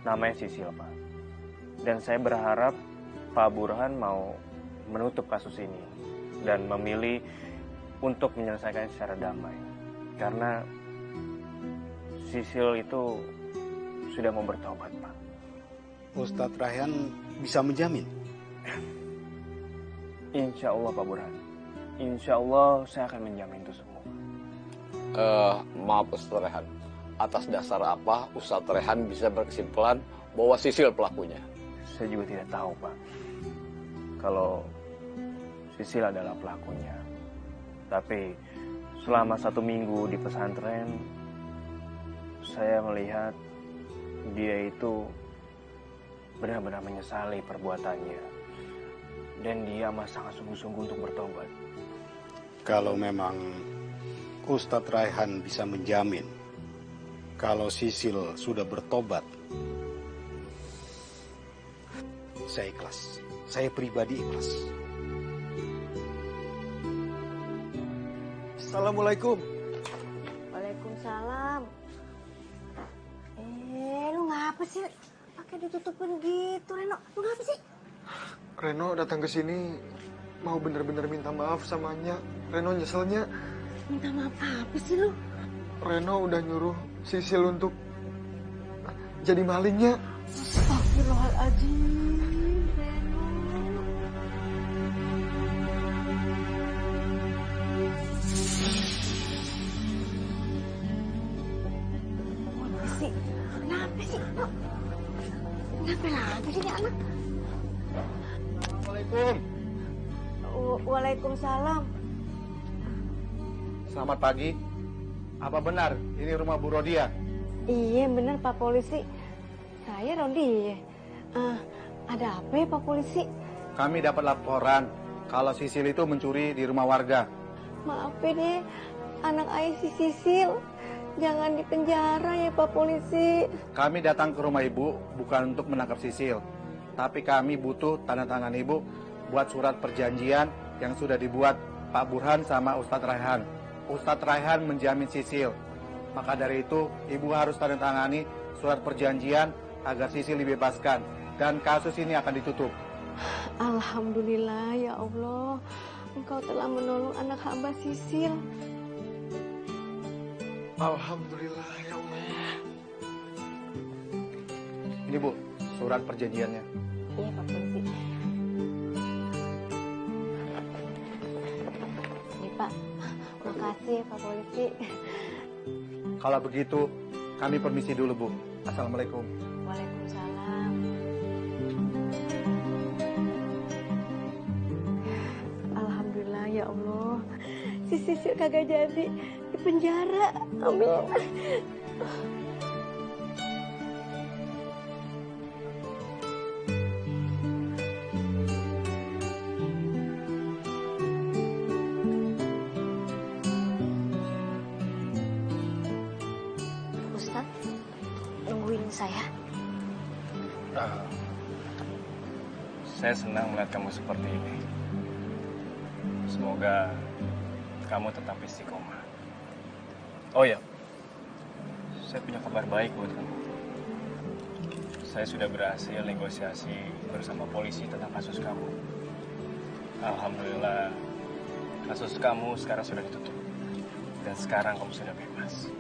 Namanya Sisil Pak. Dan saya berharap Pak Burhan mau menutup kasus ini dan memilih untuk menyelesaikan secara damai. Karena Sisil itu sudah mau bertobat, Pak. Ustadz Raihan bisa menjamin? Insya Allah, Pak Burhan. Insya Allah saya akan menjamin itu semua. Maaf Ustadz Raihan. Atas dasar apa Ustadz Raihan bisa berkesimpulan bahwa Sisil pelakunya? Saya juga tidak tahu, Pak. Kalau Sisil adalah pelakunya. Tapi selama 1 minggu di pesantren, saya melihat dia itu benar-benar menyesali perbuatannya. Dan dia amat sangat sungguh-sungguh untuk bertobat. Kalau memang Ustadz Raihan bisa menjamin kalau Sisil sudah bertobat, saya ikhlas. Saya pribadi ikhlas. Assalamualaikum. Waalaikumsalam. Lu ngapa sih? Pakai ditutupin gitu, Reno. Lu ngapa sih? Reno datang ke sini mau bener-bener minta maaf samanya. Reno nyeselnya. Minta maaf apa sih lu? Reno udah nyuruh Sisil untuk jadi malingnya. Astagfirullahaladzim, Reno. Kenapa sih? Kenapa lagi sih ini anak? Assalamualaikum. Waalaikumsalam. Selamat pagi. Apa benar ini rumah Bu Rodia? Iya benar Pak Polisi. Saya Rodia. Ada apa ya Pak Polisi? Kami dapat laporan kalau Sisil itu mencuri di rumah warga. Maafin ya, anak ayah si Sisil. Jangan dipenjara ya Pak Polisi. Kami datang ke rumah ibu bukan untuk menangkap Sisil. Tapi kami butuh tanda tangan ibu buat surat perjanjian yang sudah dibuat Pak Burhan sama Ustadz Raihan. Ustadz Raihan menjamin Sisil. Maka dari itu ibu harus tanda tangani surat perjanjian agar Sisil dibebaskan. Dan kasus ini akan ditutup. Alhamdulillah ya Allah. Engkau telah menolong anak hamba Sisil. Alhamdulillah ya Allah. Ini Bu, surat perjanjiannya. Iya Pak Polisi. Ini Pak, makasih Pak Polisi. Kalau begitu, kami permisi dulu Bu. Assalamualaikum. Waalaikumsalam. Alhamdulillah ya Allah. Si Sisil kagak jadi di penjara. Amin. Ustadz, nungguin saya? Saya senang melihat kamu seperti ini. Semoga kamu tetap istiqomah. Oh ya, saya punya kabar baik buat kamu. Saya sudah berhasil negosiasi bersama polisi tentang kasus kamu. Alhamdulillah, kasus kamu sekarang sudah ditutup. Dan sekarang kamu sudah bebas.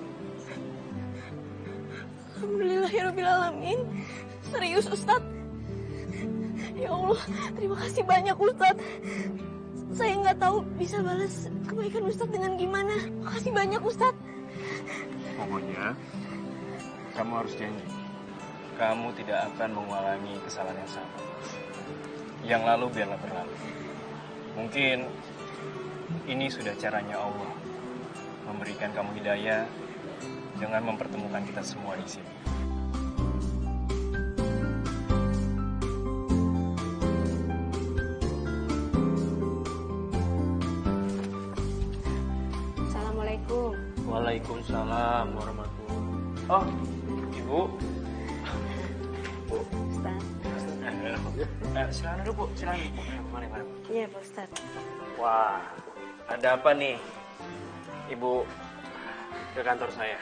Alhamdulillahirrahmanirrahim. Serius Ustadz? Ya Allah, terima kasih banyak Ustadz. Saya nggak tahu bisa balas kebaikan Ustadz dengan gimana. Makasih banyak Ustadz. Pokoknya, kamu harus janji. Kamu tidak akan mengulangi kesalahan yang sama. Yang lalu biarlah berlalu. Mungkin ini sudah caranya Allah memberikan kamu hidayah dengan mempertemukan kita semua di sini. Assalamualaikum. Waalaikumsalam warahmatullahi. Oh, Ibu. Bu. Ustaz. Silakan dulu, Bu. Silakan. Mari. Iya, Pak Ustaz. Wah, ada apa nih? Ibu ke kantor saya.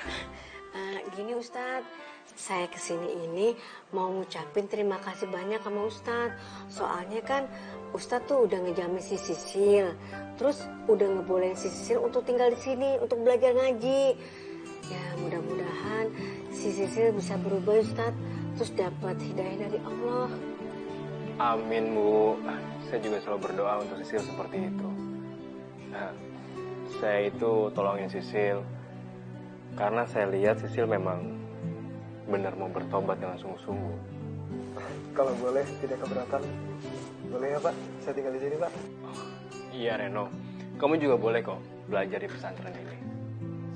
Gini Ustadz, saya kesini ini mau ngucapin terima kasih banyak sama Ustadz. Soalnya kan Ustadz tuh udah ngejamin si Sisil, terus udah ngebolehin si Sisil untuk tinggal di sini untuk belajar ngaji. Ya mudah-mudahan si Sisil bisa berubah Ustadz, terus dapat hidayah dari Allah. Amin, Bu. Saya juga selalu berdoa untuk Sisil seperti itu. Nah, saya itu tolongin Sisil karena saya lihat Sisil memang benar mau bertobat dengan sungguh-sungguh. Kalau boleh, tidak keberatan. Boleh ya Pak? Saya tinggal di sini Pak. Iya Reno, kamu juga boleh kok belajar di pesantren ini.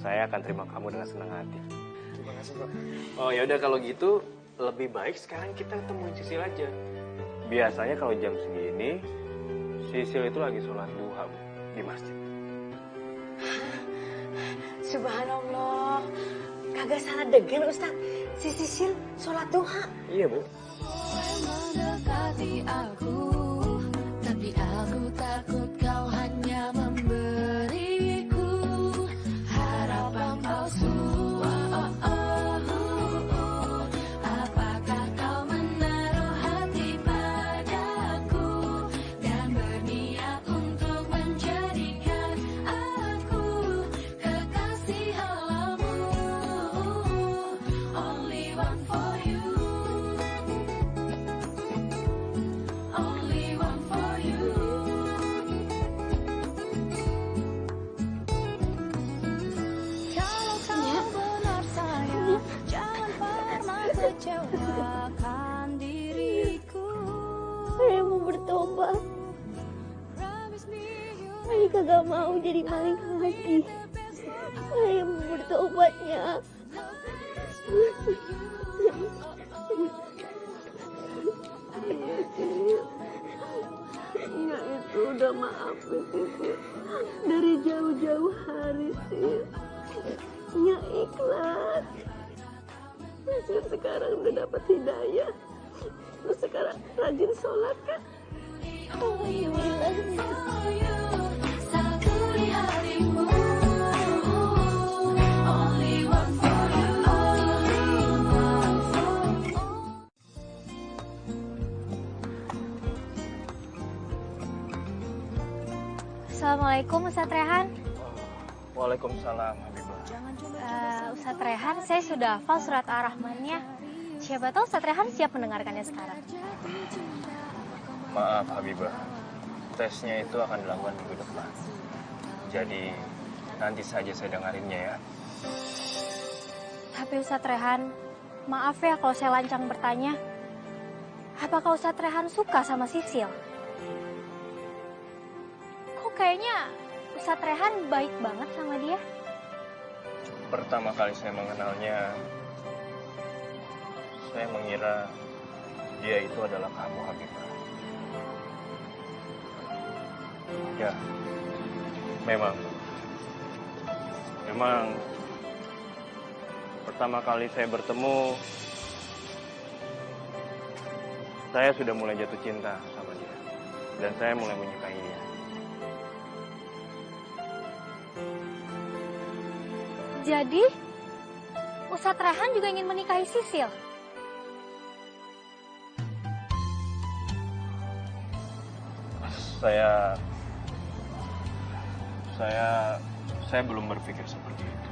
Saya akan terima kamu dengan senang hati. Terima kasih Pak. Oh ya udah kalau gitu lebih baik sekarang kita temuin Sisil aja. Biasanya kalau jam segini Sisil itu lagi sholat duha di masjid. Subhanallah, kagak salah denger Ustadz, si Sisil sholat duha. Iya Bu. Mendekati aku, tapi aku takut kau hanya memberiku harapan palsu. Apakah kau menaruh hati padaku dan berniat untuk menjadikan aku kekasih halamu? Only one for you. Only one for you. Kalau kau benar sayang, jangan pernah kecewakan diriku. Saya mau bertobat. Saya kagak mau jadi maling lagi. Saya mau bertobatnya. Nya itu udah maafin Sisil dari jauh-jauh hari Sil. Nya ikhlas. Sisil sekarang udah dapat hidayah. Terus sekarang rajin sholat kan? Alhamdulillah. Satu di hatimu. Only one for you. Only one for you. Assalamualaikum Ustadz Rehan. Waalaikumsalam Habibah. Ustadz Rehan, saya sudah hafal surat Ar-Rahmannya. Siapa tahu Ustadz Rehan siap mendengarkannya sekarang. Maaf Habibah, tesnya itu akan dilakukan minggu depan. Jadi nanti saja saya dengarinnya ya. Tapi Ustadz Rehan, maaf ya kalau saya lancang bertanya. Apakah Ustadz Rehan suka sama Sisil? Kok kayaknya Ustadz Rehan baik banget sama dia? Pertama kali saya mengenalnya, saya mengira dia itu adalah kamu Habibah. Ya, memang pertama kali saya bertemu, saya sudah mulai jatuh cinta sama dia. Dan saya mulai menyukai dia. Jadi, Ustadz Rehan juga ingin menikahi Sisil? Saya belum berpikir seperti itu.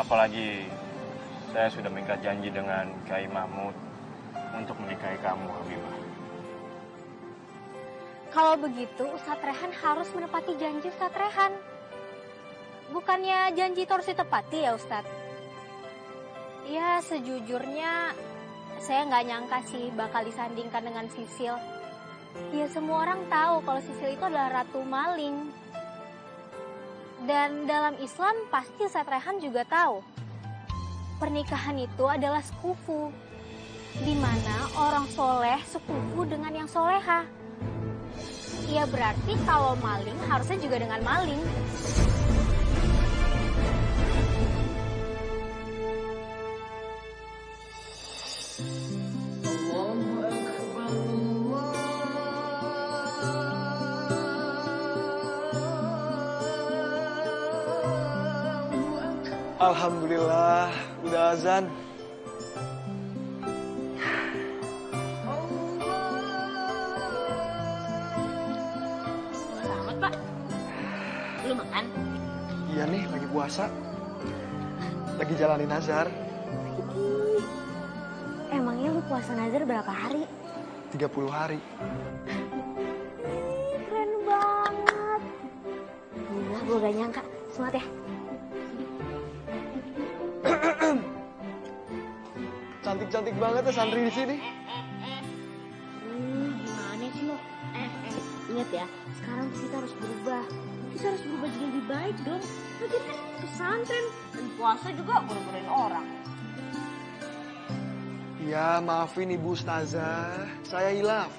Apalagi saya sudah mengikat janji dengan Kiai Mahmud untuk menikahi kamu, Habibah. Kalau begitu Ustadz Rehan harus menepati janji Ustadz Rehan. Bukannya janji itu harus ditepati ya Ustadz? Ya sejujurnya saya nggak nyangka sih bakal disandingkan dengan Sisil. Ya semua orang tahu kalau Sisil itu adalah ratu maling. Dan dalam Islam pasti Ustadz Rehan juga tahu. Pernikahan itu adalah sekufu. Di mana orang soleh sekufu dengan yang soleha. Ya berarti kalau maling harusnya juga dengan maling. Alhamdulillah, udah azan. Selamat, Pak. Belum makan? Iya nih, lagi puasa. Lagi jalanin nazar. Emangnya lu puasa nazar berapa hari? 30 hari. Keren banget. Gila, gue gak nyangka. Semangat ya. Cantik-cantik banget ya santri di sini. Gimana sih lo? Ingat ya, sekarang kita harus berubah. Kita harus berubah jadi lebih baik dong. Lagi kan pesantren dan puasa juga goreng-goreng orang. Ya, maafin Ibu Ustazah. Saya hilaf.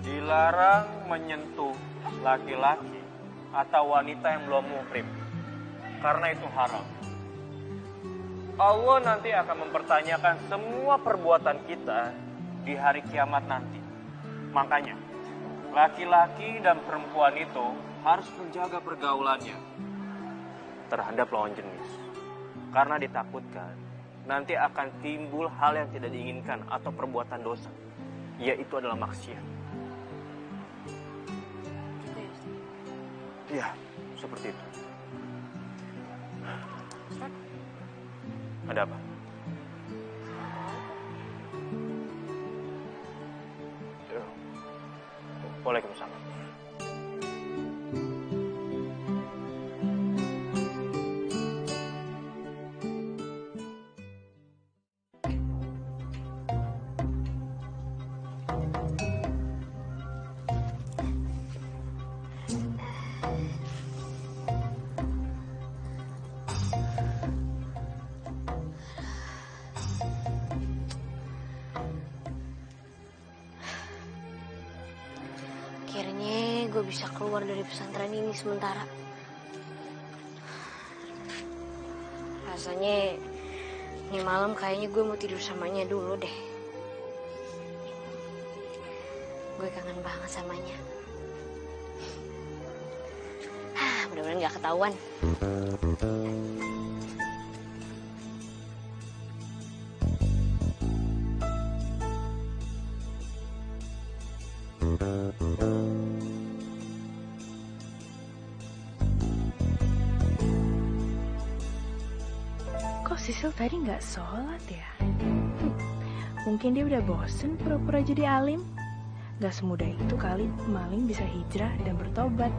Dilarang menyentuh laki-laki atau wanita yang belum muhrim. Karena itu haram. Allah nanti akan mempertanyakan semua perbuatan kita di hari kiamat nanti. Makanya, laki-laki dan perempuan itu harus menjaga pergaulannya terhadap lawan jenis. Karena ditakutkan, nanti akan timbul hal yang tidak diinginkan atau perbuatan dosa. Yaitu adalah maksiat. Iya, seperti itu. Ada apa? Waalaikumsalam. Akhirnya gue bisa keluar dari pesantren ini sementara. Rasanya ini malam kayaknya gue mau tidur samanya dulu deh. Gue kangen banget samanya. Mudah-mudahan gak ketahuan. Kok Sisil tadi nggak sholat ya? Mungkin dia udah bosen pura-pura jadi alim. Gak semudah itu kali maling bisa hijrah dan bertobat.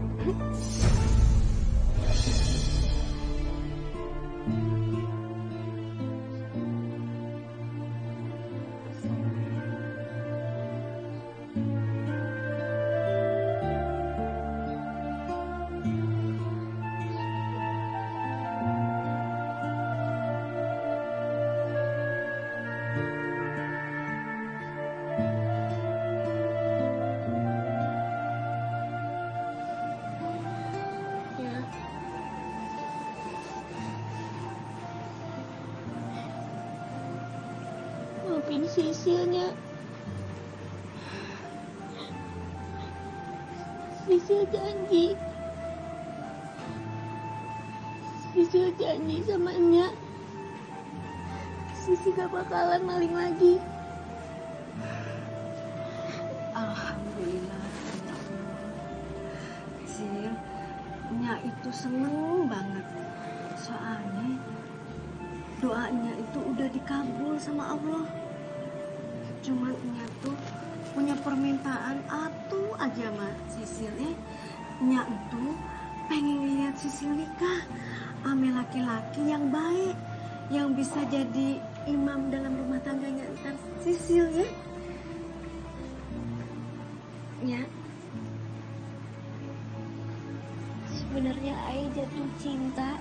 Maafin Sisilnya. Sisil janji. Sisil janji sama Nya. Sisi gak bakalan maling lagi. Alhamdulillah. Sil, Nya itu seneng banget. Soalnya doanya itu udah dikabul sama Allah. Cuman Nya tuh punya permintaan atuh aja mah Sisil nya itu pengen lihat Sisil nikah sama laki-laki yang baik, yang bisa jadi imam dalam rumah tangganya ntar Sisil ya. Ya. Sebenarnya Ai jatuh cinta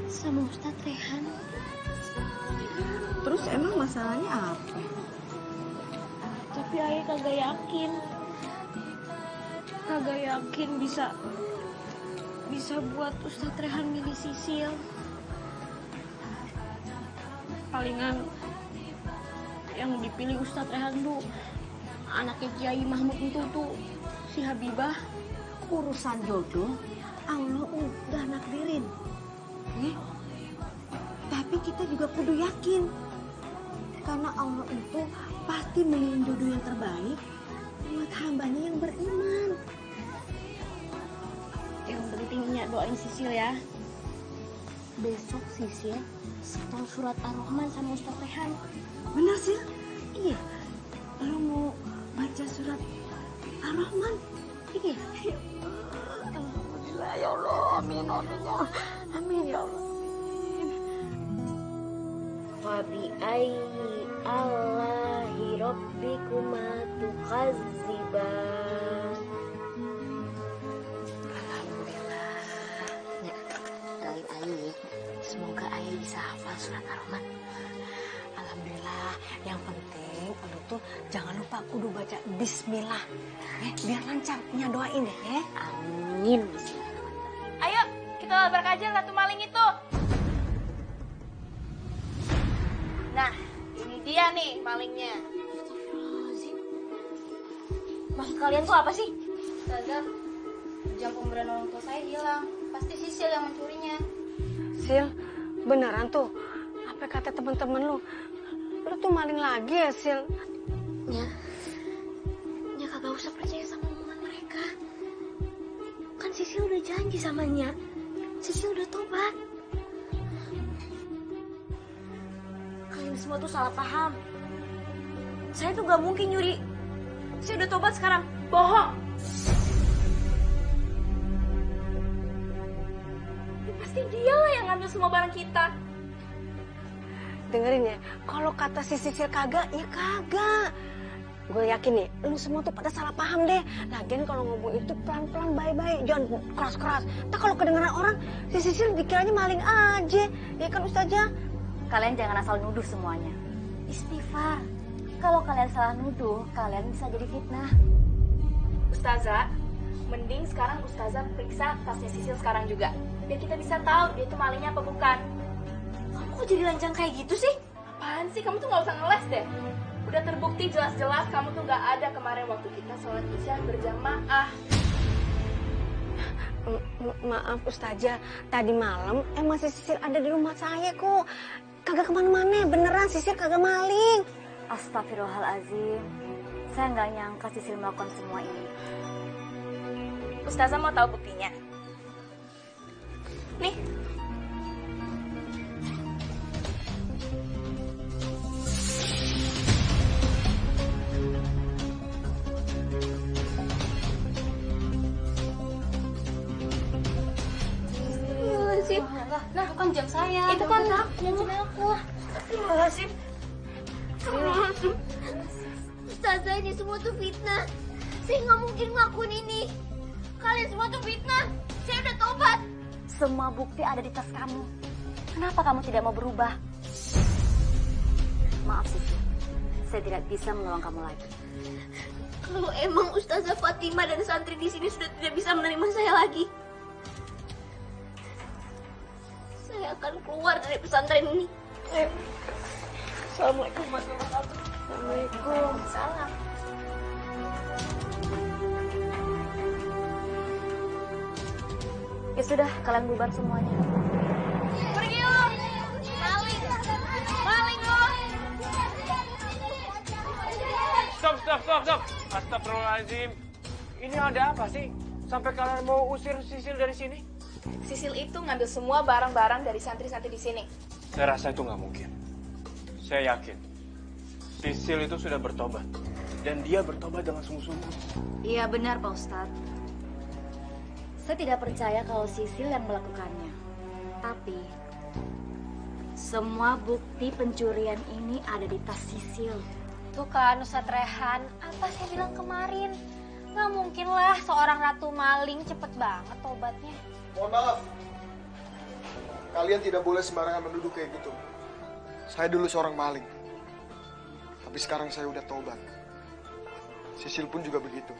sama Ustadz Rehan. Terus emang masalahnya apa? Tapi Ai kagak yakin bisa buat Ustadz Rehan milih Sisil. Palingan yang dipilih Ustadz Rehan tuh anaknya Kiai Mahmud itu tuh si Habibah. Urusan jodoh Allah udah nakdirin ya. Tapi kita juga kudu yakin karena Allah itu pasti memilih jodoh yang terbaik buat hambanya yang beriman. Yang pentingnya doain Sisil ya. Besok Sisil setel surat Ar-Rahman sama Ustadz Rehan. Bener sih? Iya. Lo mau baca surat Ar-Rahman? Iya. Alhamdulillah ya Allah. Amin. Amin ya Allah. Fabi ayyi Allahi rabbikuma tukadziban. Alhamdulillah. Ya, doain Ai. Semoga Ai bisa hafal surat Ar-Rahman. Alhamdulillah. Yang penting lu tuh jangan lupa kudu baca bismillah. Biar lancar punya doain deh ya. Amin. Ayo, kita labrak aja ratu maling itu. Nah, ini dia nih malingnya. Maksud kalian tuh apa sih? Ustazah, jam pemberian orang tua saya hilang. Pasti Sisil yang mencurinya. Sil, beneran tuh. Apa kata teman-teman lu? Lu tuh maling lagi ya, Sil? Ya kagak usah percaya sama omongan mereka. Kan Sisil udah janji sama Nya. Sisil udah tobat. Kalian semua tuh salah paham. Saya tuh gak mungkin nyuri. Saya udah tobat sekarang. Bohong. Ya, pasti dialah yang ngambil semua barang kita. Dengerin ya, kalau kata si Sisil kagak, ya kagak. Gue yakin nih, lu semua tuh pada salah paham deh. Lagian kalau ngomong itu pelan-pelan, baik-baik, jangan keras-keras. Ntar kalau kedengeran orang, si Sisil dikiranya maling aja. Ya kan Ustazah? Kalian jangan asal nuduh semuanya. Istighfar. Kalau kalian salah nuduh, kalian bisa jadi fitnah. Ustazah, mending sekarang Ustazah periksa tasnya Sisil sekarang juga. Biar kita bisa tahu dia tuh malingnya apa bukan. Kamu kok jadi lancang kayak gitu sih? Apaan sih? Kamu tuh gak usah ngeles deh. Udah terbukti jelas-jelas kamu tuh gak ada kemarin waktu kita sholat isya berjamaah. Maaf Ustazah, tadi malam emang si Sisil ada di rumah saya kok. Kagak kemana-mana, beneran Sisil kagak maling. Astagfirullahaladzim. Saya nggak nyangka Sisil melakukan semua ini. Ustazah mau tahu buktinya? Nih. Nah, itu kan jam saya. Itu kan aku. Astagfirullahaladzim. Ustazah, ini semua tuh fitnah. Saya nggak mungkin ngelakuin ini. Kalian semua tuh fitnah. Saya udah tobat. Semua bukti ada di tas kamu. Kenapa kamu tidak mau berubah? Maaf Sisil, saya tidak bisa menolong kamu lagi. Kalau emang Ustazah Fatimah dan santri di sini sudah tidak bisa menerima saya lagi, saya akan keluar dari pesantren ini. Assalamualaikum warahmatullahi wabarakatuh. Waalaikumsalam. Ya sudah, kalian bubar semuanya. Pergi lo! Maling! Maling lo! Stop. Astagfirullahaladzim. Ini ada apa sih? Sampai kalian mau usir Sisil dari sini? Sisil itu ngambil semua barang-barang dari santri-santri di sini. Saya rasa itu nggak mungkin. Saya yakin Sisil itu sudah bertobat. Dan dia bertobat dengan sungguh-sungguh. Iya benar Pak Ustadz. Saya tidak percaya kalau Sisil yang melakukannya. Tapi semua bukti pencurian ini ada di tas Sisil. Tuh kan Ustadz Rehan, apa saya bilang kemarin? Nggak mungkin lah seorang ratu maling cepet banget tobatnya. Mohon maaf. Kalian tidak boleh sembarangan menuduh kayak gitu. Saya dulu seorang maling. Tapi sekarang saya udah tobat. Sisil pun juga begitu.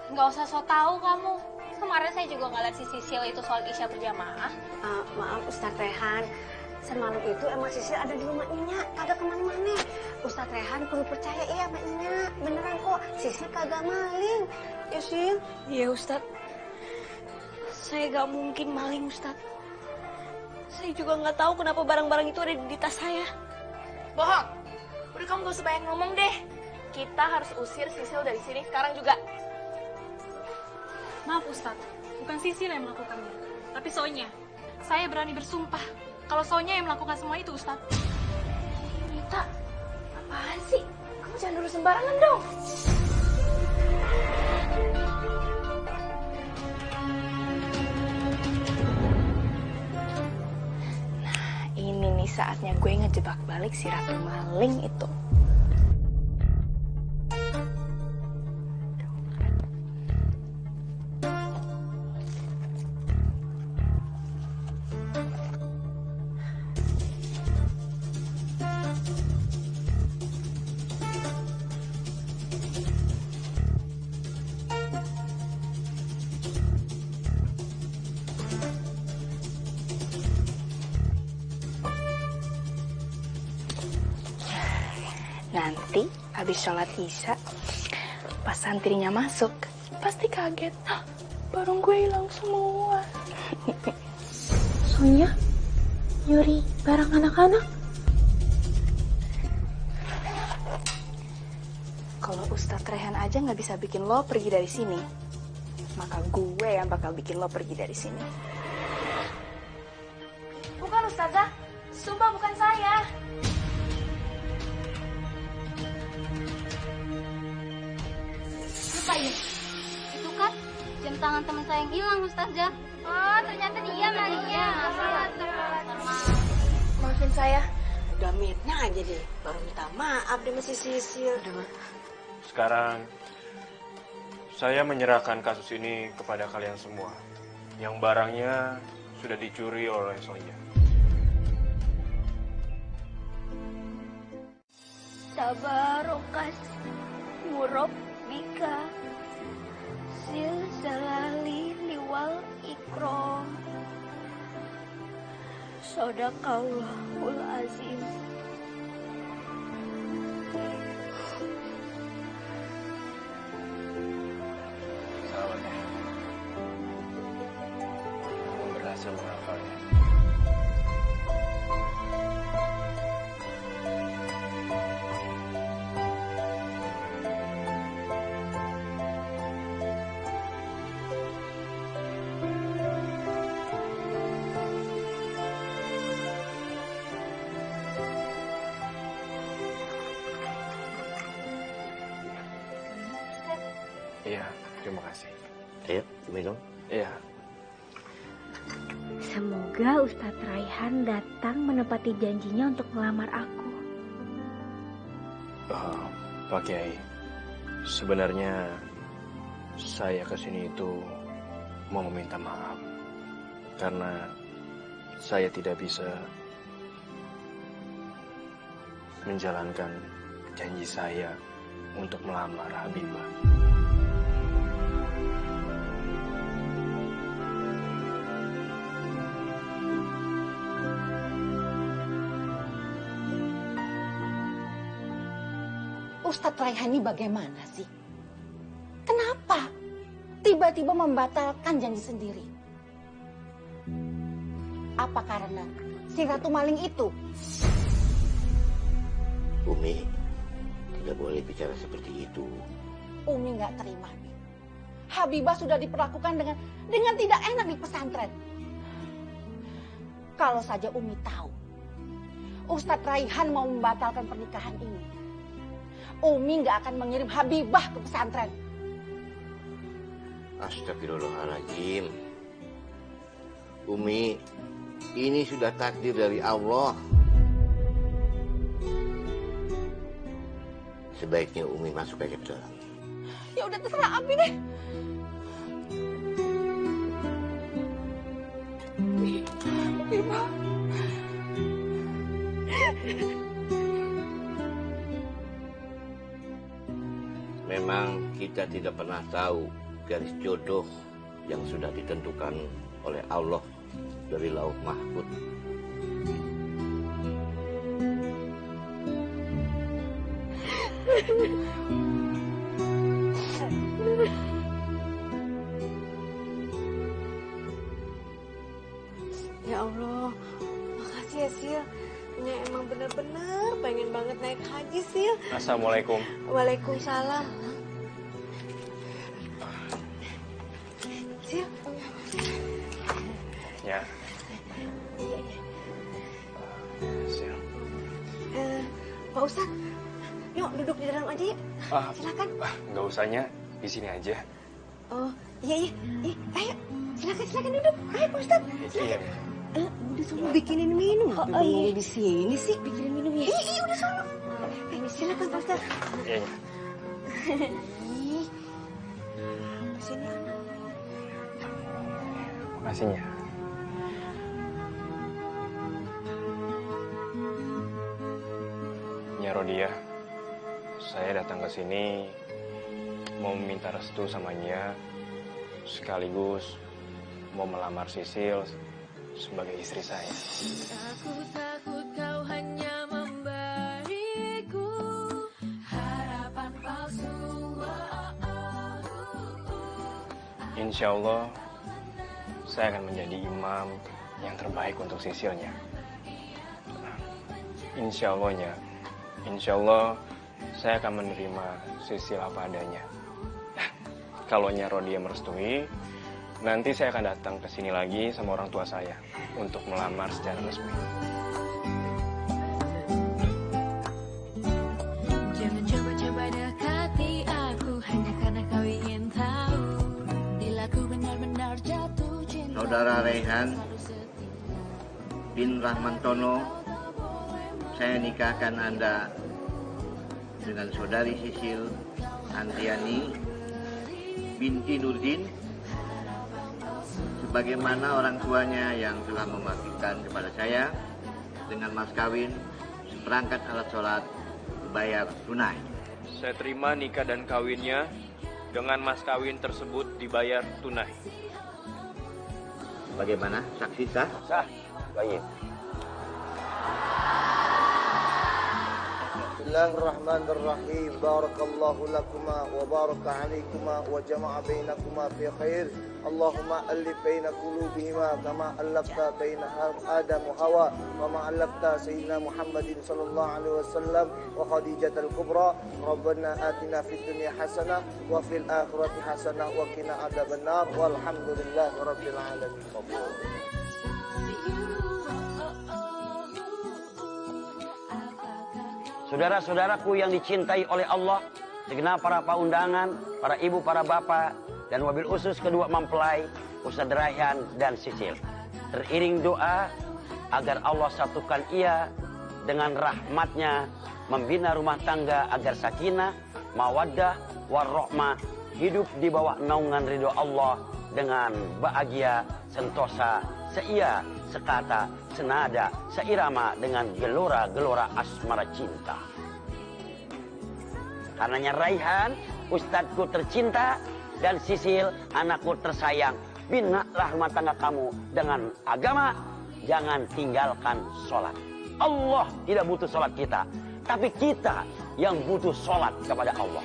Nggak usah so tau kamu. Kemarin saya juga ngeliat si Sisil itu sholat isya berjamaah. Maaf Ustadz Rehan, semalam itu emang Sisil ada di rumah Inya, kagak kemana-mana. Ustadz Rehan perlu percaya iya sama Inya, beneran kok, Sisil kagak maling. Ya Sil? Iya Ustadz. Saya gak mungkin maling Ustadz. Saya juga nggak tahu kenapa barang-barang itu ada di tas saya. Bohong. Udah kamu gak usah banyak ngomong deh. Kita harus usir Sisil dari sini sekarang juga. Maaf Ustadz, bukan Sisil yang melakukannya, tapi Sonya. Saya berani bersumpah kalau Sonya yang melakukan semua itu, Ustadz. Mita, apaan sih? Kamu jangan dulu sembarangan dong. Nah, ini nih saatnya gue ngejebak balik si ratu maling itu. Nanti habis sholat isya, pas santrinya masuk, pasti kaget. Barang gue hilang semua. Sonya, nyuri barang anak-anak. Kalau Ustadz Rehan aja nggak bisa bikin lo pergi dari sini, maka gue yang bakal bikin lo pergi dari sini. Bukan Ustazah, sumpah bukan saya. Apa ini? Itu kan jam tangan teman saya yang hilang, Ustazah. Oh, ternyata dia Maria. Maafin saya. Udah mitnya aja deh. Baru minta maaf deh masih Sisil. Sekarang, saya menyerahkan kasus ini kepada kalian semua. Yang barangnya sudah dicuri oleh Sonya. Tabarokas Murabbika Silsalali liwal ikram. Sadaqallahul azim. Selamat ya. Kamu berhasil menghafalnya. Iya, terima kasih. Ayo, minum. Iya. Semoga Ustadz Raihan datang menepati janjinya untuk melamar aku. Pak Kiai, sebenarnya saya kesini itu mau meminta maaf karena saya tidak bisa menjalankan janji saya untuk melamar Habibah. Ustadz Raihan ini bagaimana sih? Kenapa tiba-tiba membatalkan janji sendiri? Apa karena si ratu maling itu? Umi, tidak boleh bicara seperti itu. Umi nggak terima, Mi. Habibah sudah diperlakukan dengan tidak enak di pesantren. Kalau saja Umi tahu, Ustadz Raihan mau membatalkan pernikahan ini, Umi nggak akan mengirim Habibah ke pesantren. Astagfirullahaladzim. Umi, ini sudah takdir dari Allah. Sebaiknya Umi masuk aja ke dalam. Ya udah terserah Abi deh. Habibah. Memang kita tidak pernah tahu garis jodoh yang sudah ditentukan oleh Allah dari Lauh Mahfuz. Ya Allah, makasih ya Sil. Nya emang bener-bener pengen banget naik haji Sil. Assalamualaikum. Waalaikumsalam. Sil. Ya. Sil. Pak Ustadz, yuk duduk di dalam aja ya. Silakan. Nggak usahnya, di sini aja. Oh, iya. Ayo, silakan duduk. Ayo Pak Ustadz. Iya. Udah sono bikinin minum. Iya. Di sini sih bikinin minum ya. Iya, udah sono. Silakan Pak Ustadz. Iya. Sini. Makasihnya. Ya Rodia, saya datang ke sini mau meminta restu sama Nya, sekaligus mau melamar Sisil sebagai istri saya. Aku takut kau hanya memberiku harapan palsu. Insya Allah, saya akan menjadi imam yang terbaik untuk Sisilnya. Insya Allahnya, insya Allah saya akan menerima Sisil apa adanya. Kalau Nya Rodia merestui, nanti saya akan datang ke sini lagi sama orang tua saya untuk melamar secara resmi. Jangan coba-coba dekati aku hanya karena kau ingin tahu. Bila ku benar-benar jatuh cinta. Saudara Raihan bin Rahmantono, saya nikahkan Anda dengan saudari Sisil Andriani binti Nurdin sebagaimana orang tuanya yang telah mewakilkan kepada saya dengan mas kawin seperangkat alat sholat bayar tunai. Saya terima nikah dan kawinnya dengan mas kawin tersebut dibayar tunai. Bagaimana? Saksi sah? Sah. Baik. Bismillahirrahmanirrahim. Barakallahu lakuma wa baraka alaikuma wa jama'a bainakuma fi khair. Allahumma alif baina qulubihima kama allafta baina Adam wa Hawa wa ma allafta sayyidina Muhammadin sallallahu alaihi wasallam wa Khadijatul Kubra. Rabbana atina fid dunya hasanah wa fil akhirati hasanah wa qina adzabannar. Walhamdulillahi rabbil alamin. Saudara-saudaraku yang dicintai oleh Allah, segenap para undangan, para ibu, para bapak, dan wabil khusus kedua mempelai, Ustadz Raihan dan Sisil. Teriring doa agar Allah satukan ia dengan rahmatnya, membina rumah tangga agar sakinah, mawaddah, warahmah, hidup di bawah naungan ridho Allah dengan bahagia, sentosa, seia, sekata, senada, seirama dengan gelora-gelora asmara cinta. Karenanya Raihan, ustadku tercinta, dan Sisil, anakku tersayang, binalah rumah tangga kamu dengan agama, jangan tinggalkan sholat. Allah tidak butuh sholat kita, tapi kita yang butuh sholat kepada Allah.